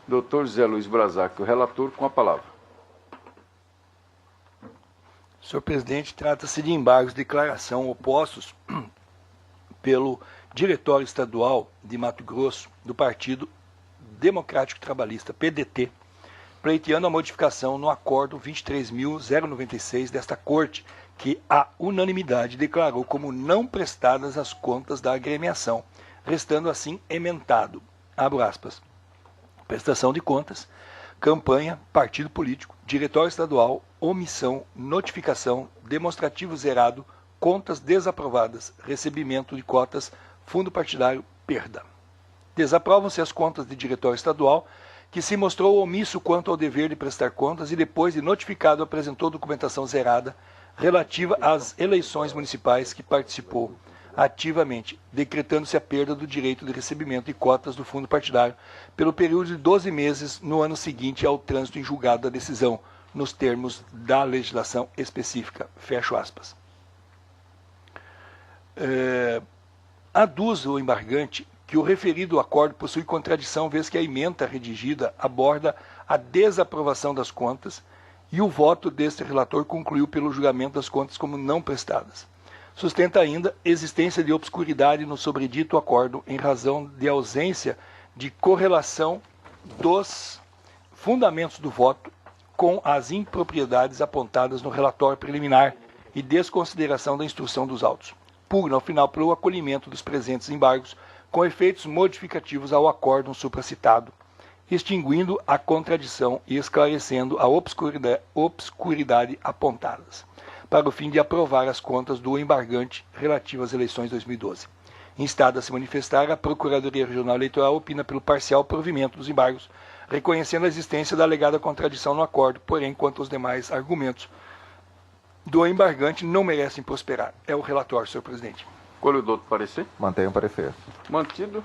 A: Doutor José Luiz Brazac, o relator, com a palavra.
B: Senhor presidente, trata-se de embargos de declaração opostos pelo Diretório Estadual de Mato Grosso do Partido Democrático Trabalhista, PDT, pleiteando a modificação no Acórdão 23.096 desta Corte, que a unanimidade declarou como não prestadas as contas da agremiação, restando assim emendado, abro aspas, prestação de contas, campanha, partido político, diretório estadual, omissão, notificação, demonstrativo zerado, contas desaprovadas, recebimento de cotas, fundo partidário, perda. Desaprovam-se as contas de diretório estadual, que se mostrou omisso quanto ao dever de prestar contas e depois de notificado apresentou documentação zerada relativa às eleições municipais que participou ativamente, decretando-se a perda do direito de recebimento de cotas do fundo partidário pelo período de 12 meses no ano seguinte ao trânsito em julgado da decisão, nos termos da legislação específica. Fecho aspas. Aduz o embargante que o referido acordo possui contradição, vez que a ementa redigida aborda a desaprovação das contas e o voto deste relator concluiu pelo julgamento das contas como não prestadas. Sustenta ainda existência de obscuridade no sobredito acordo em razão de ausência de correlação dos fundamentos do voto com as impropriedades apontadas no relatório preliminar e desconsideração da instrução dos autos. Pugna, ao final, pelo acolhimento dos presentes embargos com efeitos modificativos ao acórdão supracitado extinguindo a contradição e esclarecendo a obscuridade apontadas, para o fim de aprovar as contas do embargante relativo às eleições 2012. Instada a se manifestar, a Procuradoria Regional Eleitoral opina pelo parcial provimento dos embargos, reconhecendo a existência da alegada contradição no acordo, porém, quanto aos demais argumentos do embargante, não merecem prosperar. É o relatório, senhor presidente.
A: Colho do outro parecer.
G: Mantenho o parecer.
A: Mantido.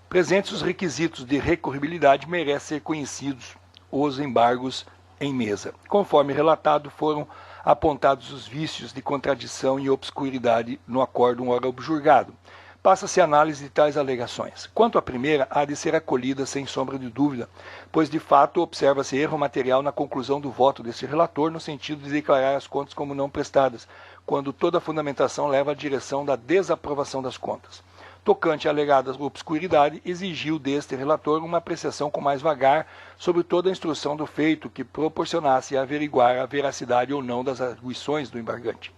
B: Presentes os requisitos de recorribilidade, merecem ser conhecidos os embargos em mesa. Conforme relatado, foram apontados os vícios de contradição e obscuridade no acórdão ora objurgado. Passa-se a análise de tais alegações. Quanto à primeira, há de ser acolhida sem sombra de dúvida, pois de fato observa-se erro material na conclusão do voto deste relator no sentido de declarar as contas como não prestadas, quando toda a fundamentação leva à direção da desaprovação das contas. Tocante à alegada obscuridade, exigiu deste relator uma apreciação com mais vagar sobre toda a instrução do feito que proporcionasse averiguar a veracidade ou não das arguições do embargante.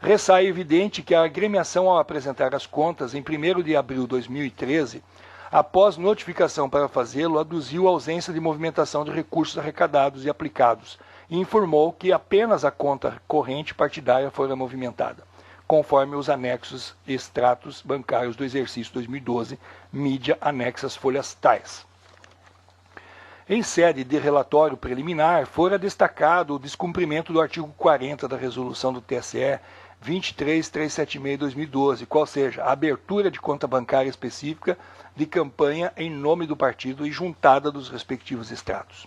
B: Ressai evidente que a agremiação, ao apresentar as contas em 1º de abril de 2013, após notificação para fazê-lo, aduziu a ausência de movimentação de recursos arrecadados e aplicados e informou que apenas a conta corrente partidária fora movimentada, conforme os anexos extratos bancários do exercício 2012, mídia anexas folhas tais. Em sede de relatório preliminar, fora destacado o descumprimento do artigo 40 da resolução do TSE 23376/2012, qual seja, a abertura de conta bancária específica de campanha em nome do partido e juntada dos respectivos extratos.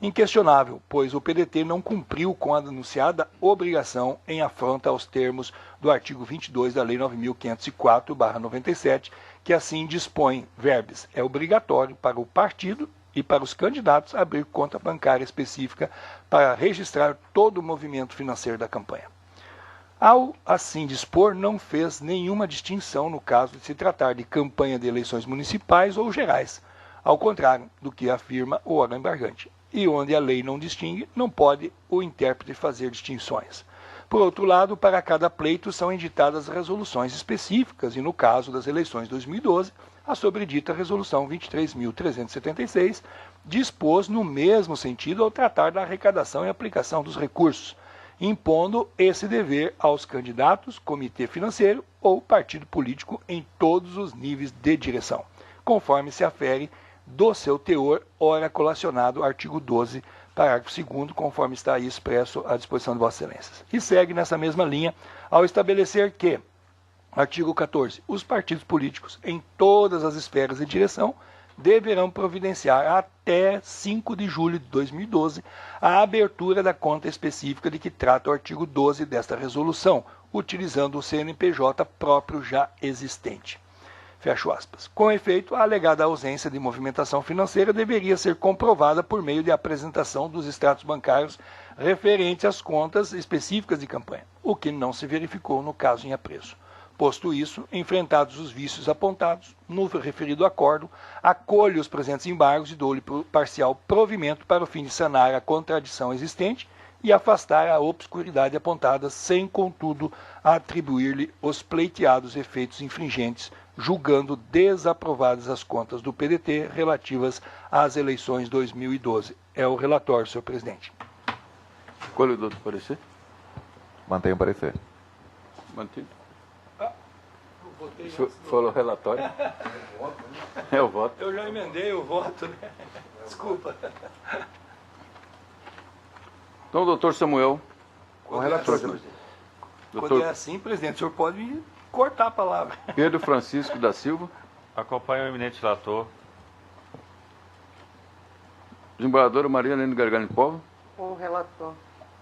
B: Inquestionável, pois o PDT não cumpriu com a anunciada obrigação em afronta aos termos do artigo 22 da Lei 9.504/97, que assim dispõe, verbis, é obrigatório para o partido e para os candidatos abrir conta bancária específica para registrar todo o movimento financeiro da campanha. Ao assim dispor, não fez nenhuma distinção no caso de se tratar de campanha de eleições municipais ou gerais, ao contrário do que afirma o órgão embargante. E onde a lei não distingue, não pode o intérprete fazer distinções. Por outro lado, para cada pleito são editadas resoluções específicas e, no caso das eleições de 2012, a sobredita Resolução 23.376 dispôs no mesmo sentido ao tratar da arrecadação e aplicação dos recursos, impondo esse dever aos candidatos, comitê financeiro ou partido político em todos os níveis de direção, conforme se afere do seu teor, ora colacionado, artigo 12, parágrafo 2º, conforme está aí expresso à disposição de Vossas Excelências. E segue nessa mesma linha ao estabelecer que, artigo 14, os partidos políticos em todas as esferas de direção deverão providenciar até 5 de julho de 2012 a abertura da conta específica de que trata o artigo 12 desta resolução, utilizando o CNPJ próprio já existente. Fecho aspas. Com efeito, a alegada ausência de movimentação financeira deveria ser comprovada por meio de apresentação dos extratos bancários referentes às contas específicas de campanha, o que não se verificou no caso em apreço. Posto isso, enfrentados os vícios apontados no referido acordo, acolho os presentes embargos e dou-lhe parcial provimento para o fim de sanar a contradição existente e afastar a obscuridade apontada, sem, contudo, atribuir-lhe os pleiteados efeitos infringentes, julgando desaprovadas as contas do PDT relativas às eleições 2012. É o relatório, senhor presidente.
A: Colho do outro parecer.
G: Mantenho o parecer.
A: Mantido. Falou relatório. É o voto.
B: Eu já emendei o voto, né? Desculpa.
A: Então, doutor Samuel.
C: Com o relator, senhor presidente.
B: Quando é
A: Doutor
B: assim, presidente, o senhor pode me cortar a palavra.
A: Pedro Francisco da Silva.
E: Acompanho o eminente relator.
A: Desembargadora Maria Helena Gargani Povo.
F: Com o relator.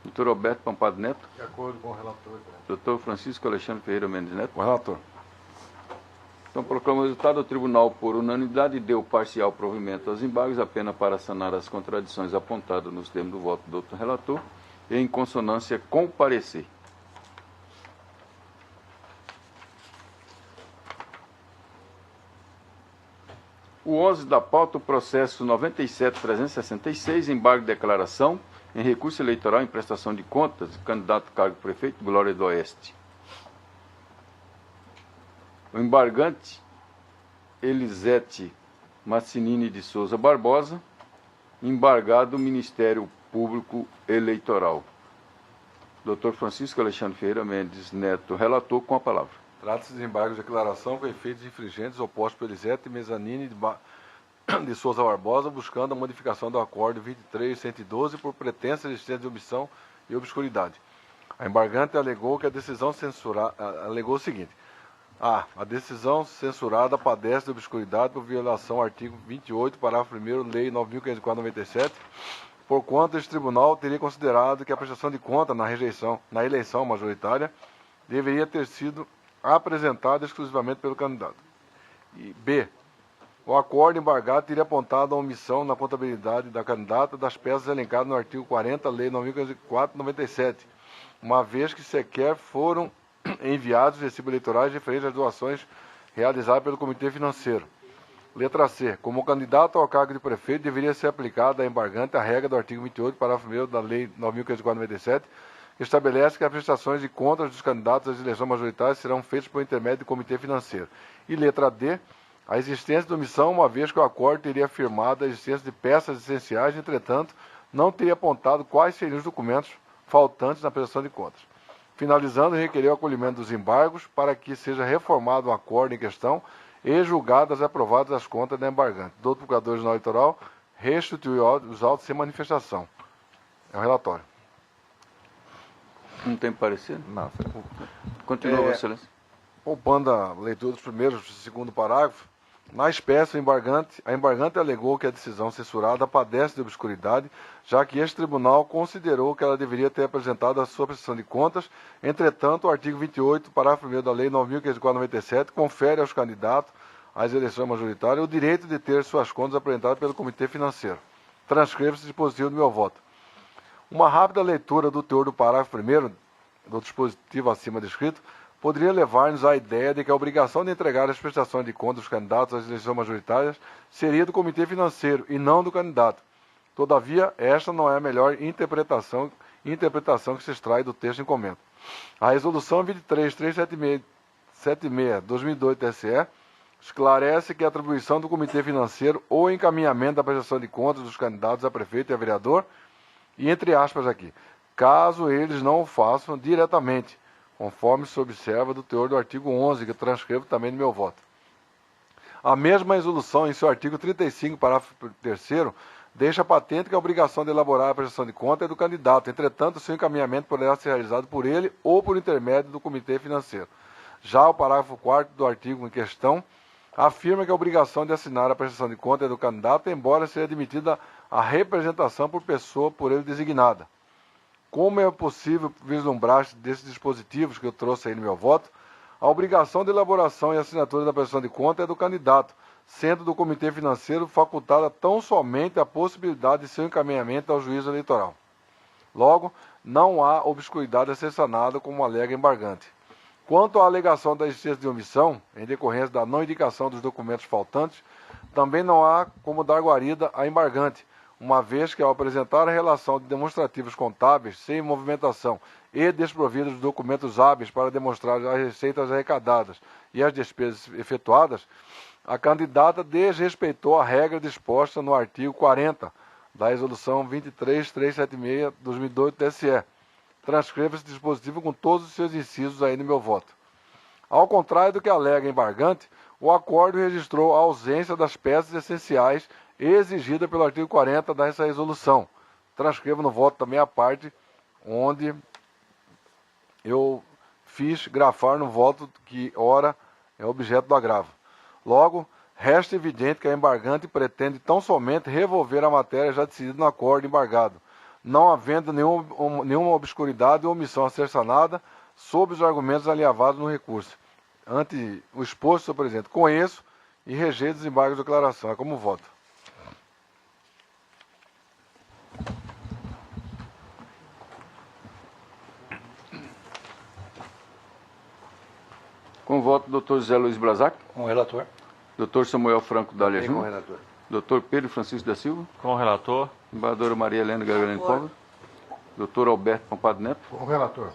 A: Doutor Roberto Pampado Neto.
G: De acordo com o relator.
A: Doutor Francisco Alexandre Ferreira Mendes Neto.
G: Com o relator.
A: Então, proclama o resultado. O tribunal, por unanimidade, deu parcial provimento aos embargos, apenas para sanar as contradições apontadas nos termos do voto do doutor relator e em consonância com o parecer. O 11 da pauta, o processo 97.366, embargo de declaração em recurso eleitoral em prestação de contas, candidato cargo prefeito, Glória do Oeste. O embargante Elisete Massinini de Souza Barbosa, embargado o Ministério Público Eleitoral. Dr. Francisco Alexandre Ferreira Mendes Neto, relator, com a palavra.
H: Trata-se de embargo de declaração com efeitos infringentes opostos por Elisete Mezzanini de Souza Barbosa, buscando a modificação do Acórdão 23.112 por pretensa existência de omissão e obscuridade. A embargante alegou que a decisão alegou o seguinte: a decisão censurada padece de obscuridade por violação ao artigo 28, parágrafo 1º, Lei 9.504/97, porquanto este tribunal teria considerado que a prestação de conta na eleição majoritária deveria ter sido apresentada exclusivamente pelo candidato. E B. O acórdão embargado teria apontado a omissão na contabilidade da candidata das peças elencadas no artigo 40, Lei 9.504/97, uma vez que sequer foram enviados recibos eleitorais referentes às doações realizadas pelo Comitê Financeiro. Letra C. Como candidato ao cargo de prefeito, deveria ser aplicada a embargante a regra do artigo 28, parágrafo 1º da Lei 9.504/97, que estabelece que as prestações de contas dos candidatos às eleições majoritárias serão feitas por intermédio do Comitê Financeiro. E letra D. A existência de omissão, uma vez que o acórdão teria afirmado a existência de peças essenciais, entretanto, não teria apontado quais seriam os documentos faltantes na prestação de contas. Finalizando, requerer o acolhimento dos embargos para que seja reformado o acórdão em questão e julgadas e aprovadas as contas da embargante. Doutor Procurador-Geral Eleitoral restituiu os autos sem manifestação. É o relatório.
A: Não tem parecer?
G: Não, senhor.
A: Continua, Vossa Excelência.
H: Poupando a leitura dos primeiros e segundo parágrafo, na espécie, a embargante alegou que a decisão censurada padece de obscuridade, já que este tribunal considerou que ela deveria ter apresentado a sua prestação de contas. Entretanto, o artigo 28, parágrafo 1º da Lei 9.504/97, confere aos candidatos às eleições majoritárias o direito de ter suas contas apresentadas pelo Comitê Financeiro. Transcreva-se o dispositivo do meu voto. Uma rápida leitura do teor do parágrafo 1º do dispositivo acima descrito poderia levar-nos à ideia de que a obrigação de entregar as prestações de contas dos candidatos às eleições majoritárias seria do Comitê Financeiro e não do candidato. Todavia, esta não é a melhor interpretação que se extrai do texto em comento. A Resolução 23.376/2002 TSE esclarece que a atribuição do Comitê Financeiro ou encaminhamento da prestação de contas dos candidatos a prefeito e a vereador, e entre aspas aqui, caso eles não o façam diretamente, conforme se observa do teor do artigo 11, que eu transcrevo também no meu voto. A mesma resolução, em seu artigo 35, parágrafo 3º, deixa patente que a obrigação de elaborar a prestação de conta é do candidato. Entretanto, seu encaminhamento poderá ser realizado por ele ou por intermédio do Comitê Financeiro. Já o parágrafo 4º do artigo em questão afirma que a obrigação de assinar a prestação de conta é do candidato, embora seja admitida a representação por pessoa por ele designada. Como é possível vislumbrar desses dispositivos que eu trouxe aí no meu voto, a obrigação de elaboração e assinatura da prestação de conta é do candidato, sendo do Comitê Financeiro facultada tão somente a possibilidade de seu encaminhamento ao juízo eleitoral. Logo, não há obscuridade a ser sanada como alega embargante. Quanto à alegação da existência de omissão, em decorrência da não indicação dos documentos faltantes, também não há como dar guarida a embargante, uma vez que, ao apresentar a relação de demonstrativos contábeis sem movimentação e desprovidos de documentos hábeis para demonstrar as receitas arrecadadas e as despesas efetuadas, a candidata desrespeitou a regra disposta no artigo 40 da Resolução 23.376/2002 TSE. Transcreva esse dispositivo com todos os seus incisos aí no meu voto. Ao contrário do que alega embargante, o acórdão registrou a ausência das peças essenciais exigida pelo artigo 40 dessa resolução. Transcrevo no voto também a parte onde eu fiz grafar no voto que, ora, é objeto do agravo. Logo, resta evidente que a embargante pretende tão somente revolver a matéria já decidida no acórdão embargado, não havendo nenhuma obscuridade ou omissão a ser sanada sob os argumentos alinhavados no recurso. Ante o exposto, senhor presidente, conheço e rejeito o desembargo de declaração. É como voto.
A: Com o voto, doutor José Luiz Brazac.
B: Com o relator.
A: Doutor Samuel Franco Dália
C: Tem com o
A: Júnior.
C: relator.
A: Doutor Pedro Francisco da Silva.
E: Com o relator.
A: Embaixadora Maria Helena Gargalhani Póvoa. Doutor Alberto Pompado Neto.
G: Com o relator.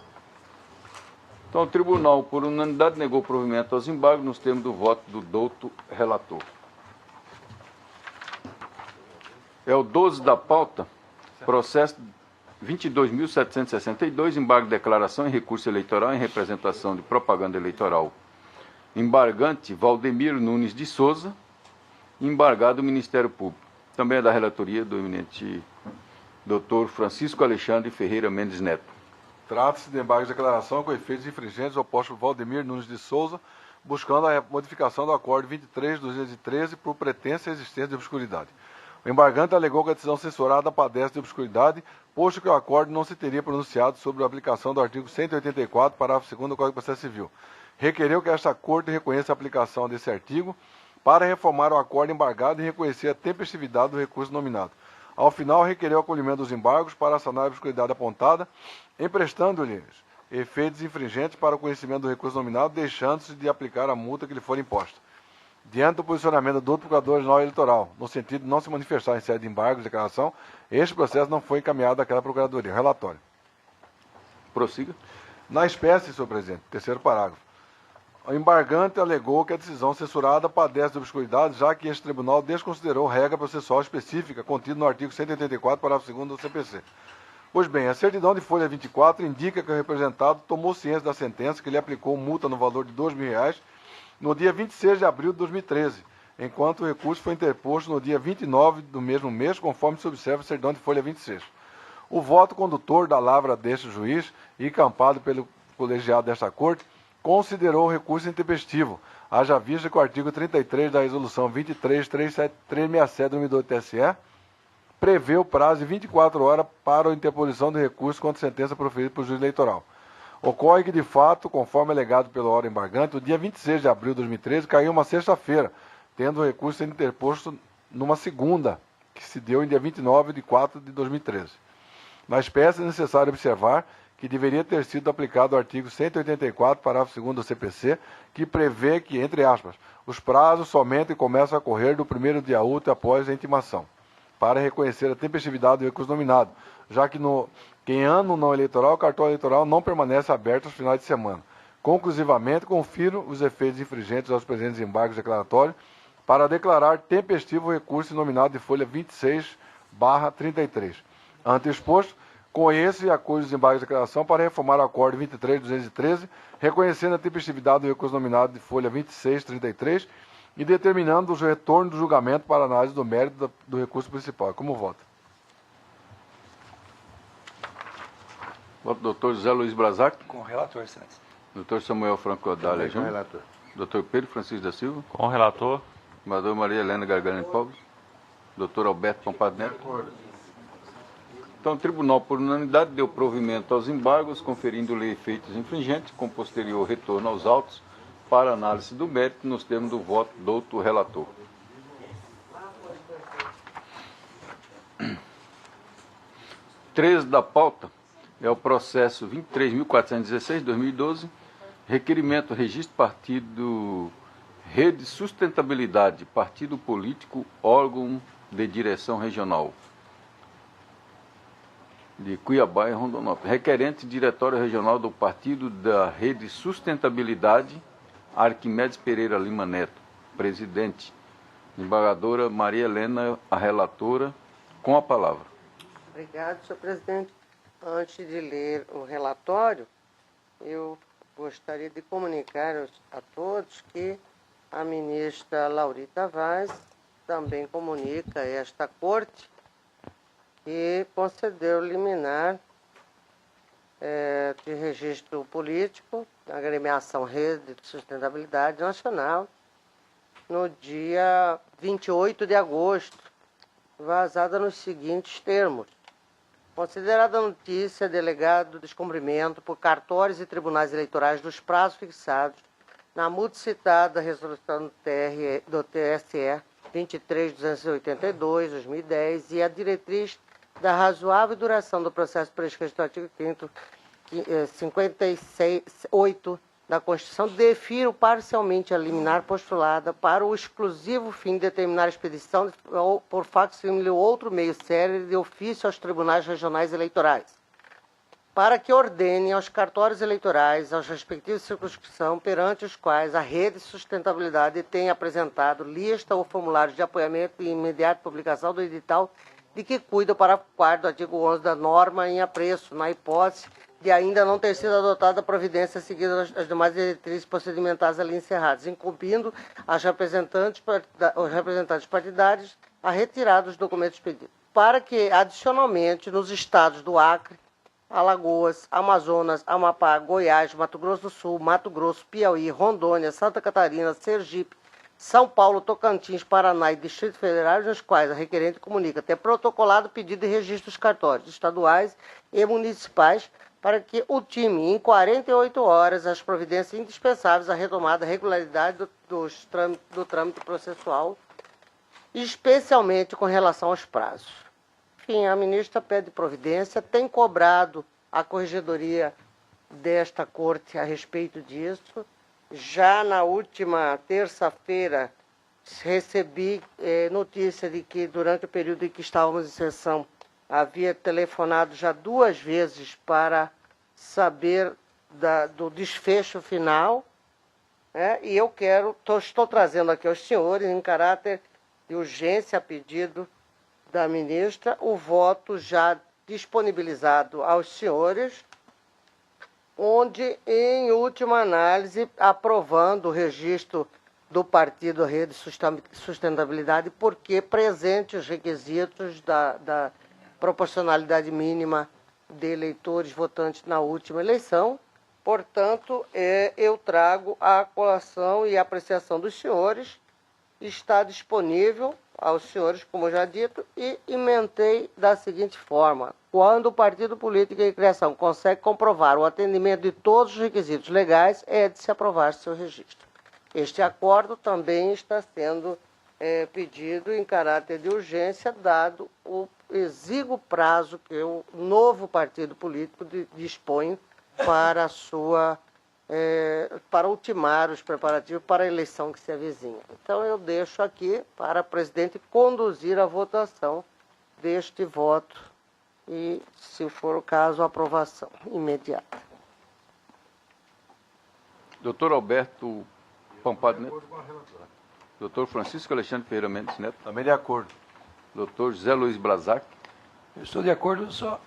A: Então, o tribunal, por unanimidade, negou provimento aos embargos nos termos do voto do douto relator. É o 12 da pauta, processo 22.762, embargo de declaração e recurso eleitoral em representação de propaganda eleitoral. Embargante Valdemiro Nunes de Souza, embargado o Ministério Público. Também é da relatoria do eminente Dr. Francisco Alexandre Ferreira Mendes Neto.
H: Trata-se de embargo de declaração com efeitos infringentes oposto por Valdemir Nunes de Souza, buscando a modificação do Acórdão 23/213 por pretensa existência de obscuridade. O embargante alegou que a decisão censurada padece de obscuridade, posto que o acórdão não se teria pronunciado sobre a aplicação do artigo 184, parágrafo 2º do Código de Processo Civil. Requereu que esta Corte reconheça a aplicação desse artigo para reformar o acórdão embargado e reconhecer a tempestividade do recurso nominado. Ao final, requereu o acolhimento dos embargos para sanar a obscuridade apontada, emprestando-lhes efeitos infringentes para o conhecimento do recurso nominado, deixando-se de aplicar a multa que lhe for imposta. Diante do posicionamento do Procurador-Geral Eleitoral, no sentido de não se manifestar em sede de embargo de declaração, este processo não foi encaminhado àquela Procuradoria. Relatório.
A: Prossiga.
H: Na espécie, senhor presidente, terceiro parágrafo. O embargante alegou que a decisão censurada padece de obscuridade, já que este tribunal desconsiderou regra processual específica contida no artigo 184, parágrafo 2º do CPC. Pois bem, a certidão de folha 24 indica que o representado tomou ciência da sentença que lhe aplicou multa no valor de R$2.000 no dia 26 de abril de 2013, enquanto o recurso foi interposto no dia 29 do mesmo mês, conforme se observa a certidão de folha 26. O voto condutor da lavra deste juiz, e campado pelo colegiado desta Corte, considerou o recurso intempestivo, haja vista que o artigo 33 da Resolução 23.367/2002 do TSE prevê o prazo de 24 horas para a interposição do recurso contra sentença proferida por juiz eleitoral. Ocorre que, de fato, conforme alegado pelo órgão embargante, o dia 26 de abril de 2013 caiu uma sexta-feira, tendo o recurso sendo interposto numa segunda, que se deu em dia 29 de 4 de 2013. Na espécie, é necessário observar que deveria ter sido aplicado o artigo 184, parágrafo 2º do CPC, que prevê que, entre aspas, os prazos somente começam a correr do primeiro dia útil após a intimação, para reconhecer a tempestividade do recurso nominado, já que em ano não eleitoral, o cartório eleitoral não permanece aberto aos finais de semana. Conclusivamente, confiro os efeitos infringentes aos presentes embargos declaratórios para declarar tempestivo o recurso nominado de folha 26/33. Ante exposto, conheço e acolho os embargos de declaração para reformar o Acórdão 23/213, reconhecendo a tempestividade do recurso nominado de folha 26/33 e determinando o retorno do julgamento para análise do mérito do recurso principal. Como voto?
A: Voto do Dr. José Luiz Brasac.
B: Com o relator, excelência.
A: Dr. Samuel Franco Odália
C: Com o
A: Júnior.
C: relator.
A: Dr. Pedro Francisco da Silva.
E: Com o relator.
A: Senadora Maria Helena Gargani Povos. Dr. Alberto Pompado Neto. Então, o tribunal, por unanimidade, deu provimento aos embargos, conferindo-lhe efeitos infringentes, com posterior retorno aos autos, para análise do mérito, nos termos do voto do outro relator. Três da pauta é o processo 23.416/2012, requerimento registro partido Rede Sustentabilidade, partido político, órgão de direção regional de Cuiabá e Rondonópolis. Requerente diretório regional do partido da Rede Sustentabilidade, Arquimedes Pereira Lima Neto. Presidente, embargadora Maria Helena, a relatora, com a palavra.
F: Obrigado, senhor presidente. Antes de ler o relatório, eu gostaria de comunicar a todos que a ministra Laurita Vaz também comunica a esta Corte que concedeu liminar de registro político, a agremiação Rede de Sustentabilidade Nacional, no dia 28 de agosto, vazada nos seguintes termos. Considerada a notícia delegado descumprimento por cartórios e tribunais eleitorais dos prazos fixados na multicitada resolução do TSE 23.282/2010 e a diretriz da razoável duração do processo prescrito no artigo 5º 56.8 da Constituição, defiro parcialmente a liminar postulada para o exclusivo fim de determinar a expedição ou por fax ou outro meio sério de ofício aos tribunais regionais eleitorais. para que ordenem aos cartórios eleitorais, aos respectivos circunscrição, perante os quais a Rede Sustentabilidade tem apresentado lista ou formulário de apoiamento e imediata publicação do edital de que cuida o parágrafo 4º do artigo 11 da norma em apreço, na hipótese de ainda não ter sido adotada a providência seguida as demais diretrizes procedimentais ali encerradas, incumbindo os representantes partidários a retirar dos documentos pedidos. Para que, adicionalmente, nos estados do Acre, Alagoas, Amazonas, Amapá, Goiás, Mato Grosso do Sul, Mato Grosso, Piauí, Rondônia, Santa Catarina, Sergipe, São Paulo, Tocantins, Paraná e Distrito Federal, nos quais a requerente comunica ter protocolado pedido de registro dos cartórios estaduais e municipais para que o time, em 48 horas, as providências indispensáveis à retomada da regularidade do trâmite processual, especialmente com relação aos prazos. Enfim, a ministra pede providência, tem cobrado a corregedoria desta corte a respeito disso. Já na última terça-feira recebi notícia de que durante o período em que estávamos em sessão havia telefonado já 2 vezes para saber do desfecho final, e eu estou trazendo aqui aos senhores, em caráter de urgência a pedido da ministra, o voto já disponibilizado aos senhores, onde, em última análise, aprovando o registro do partido Rede Sustentabilidade, porque presente os requisitos da proporcionalidade mínima de eleitores votantes na última eleição. Portanto, eu trago a colação e a apreciação dos senhores, está disponível aos senhores, como já dito, e ementei da seguinte forma: quando o partido político em criação consegue comprovar o atendimento de todos os requisitos legais, é de se aprovar seu registro. Este acordo também está sendo pedido em caráter de urgência, dado o exíguo prazo que o novo partido político dispõe para para ultimar os preparativos para a eleição que se avizinha. Então, eu deixo aqui para a presidente conduzir a votação deste voto e, se for o caso, a aprovação imediata.
A: Doutor Alberto Pampado Neto. Doutor Francisco Alexandre Ferreira Mendes Neto.
H: Também de acordo.
A: Doutor José Luiz Brazac.
B: Eu estou de acordo, só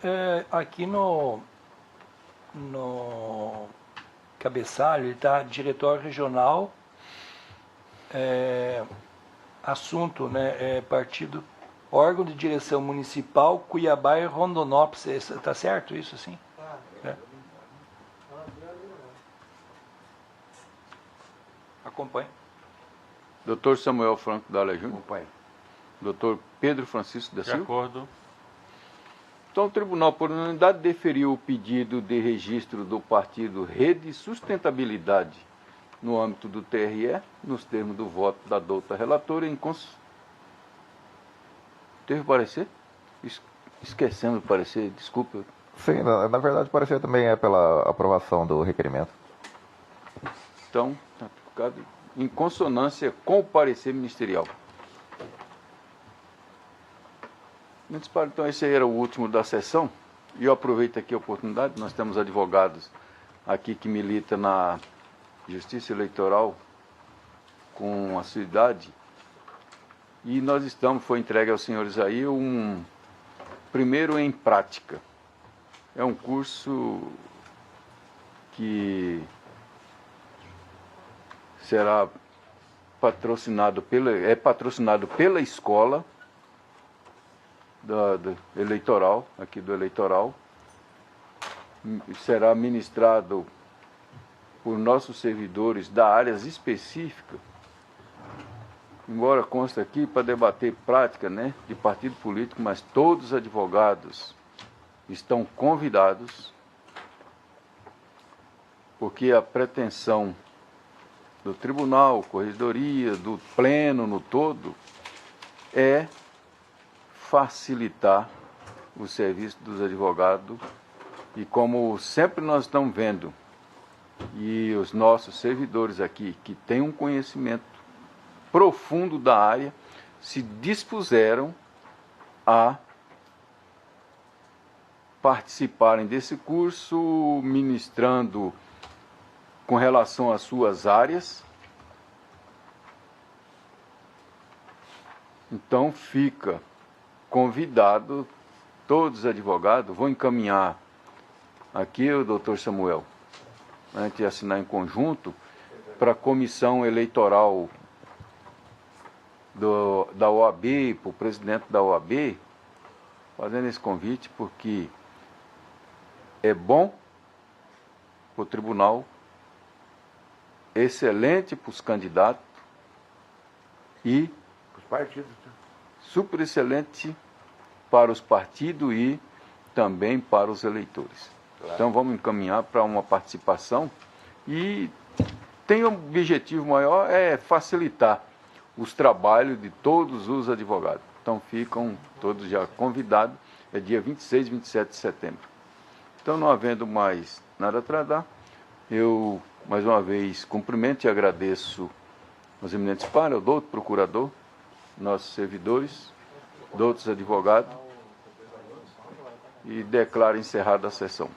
B: aqui no cabeçalho, ele está diretório regional, assunto, partido, órgão de direção municipal, Cuiabá e Rondonópolis. Está certo isso, sim? Acompanhe.
A: Doutor Samuel Franco Dalla Júnior.
H: Acompanhe.
A: Doutor Pedro Francisco da
E: De
A: Silva.
E: acordo.
A: Então, o tribunal, por unanimidade, deferiu o pedido de registro do partido Rede Sustentabilidade no âmbito do TRE, nos termos do voto da douta relatora. Teve parecer? Esquecendo de parecer, desculpa.
G: Sim, na verdade, o parecer também é pela aprovação do requerimento.
A: Então, está ficado em consonância com o parecer ministerial. Então, esse aí era o último da sessão. E eu aproveito aqui a oportunidade, nós temos advogados aqui que militam na Justiça Eleitoral com a sua idade. E foi entregue aos senhores aí primeiro em prática. É um curso que será patrocinado pela escola eleitoral, aqui do eleitoral. Será ministrado por nossos servidores da áreas específicas, embora consta aqui para debater prática, de partido político, mas todos os advogados estão convidados, porque a pretensão do tribunal, corregedoria, do pleno no todo, é facilitar o serviço dos advogados. E como sempre nós estamos vendo, e os nossos servidores aqui, que têm um conhecimento profundo da área, se dispuseram a participarem desse curso, ministrando com relação às suas áreas. Então fica convidado todos os advogados, vou encaminhar aqui o doutor Samuel, antes de assinar em conjunto, para a comissão eleitoral da OAB, para o presidente da OAB, fazendo esse convite, porque é bom para o tribunal, excelente para os candidatos e
C: Os partidos.
A: super excelente para os partidos e também para os eleitores. Claro. Então vamos encaminhar para uma participação e tem um objetivo maior, é facilitar os trabalhos de todos os advogados. Então ficam todos já convidados, é dia 26 e 27 de setembro. Então, não havendo mais nada a tratar, eu mais uma vez cumprimento e agradeço aos eminentes pares, ao doutor procurador, nossos servidores, outros advogados, e declaro encerrada a sessão.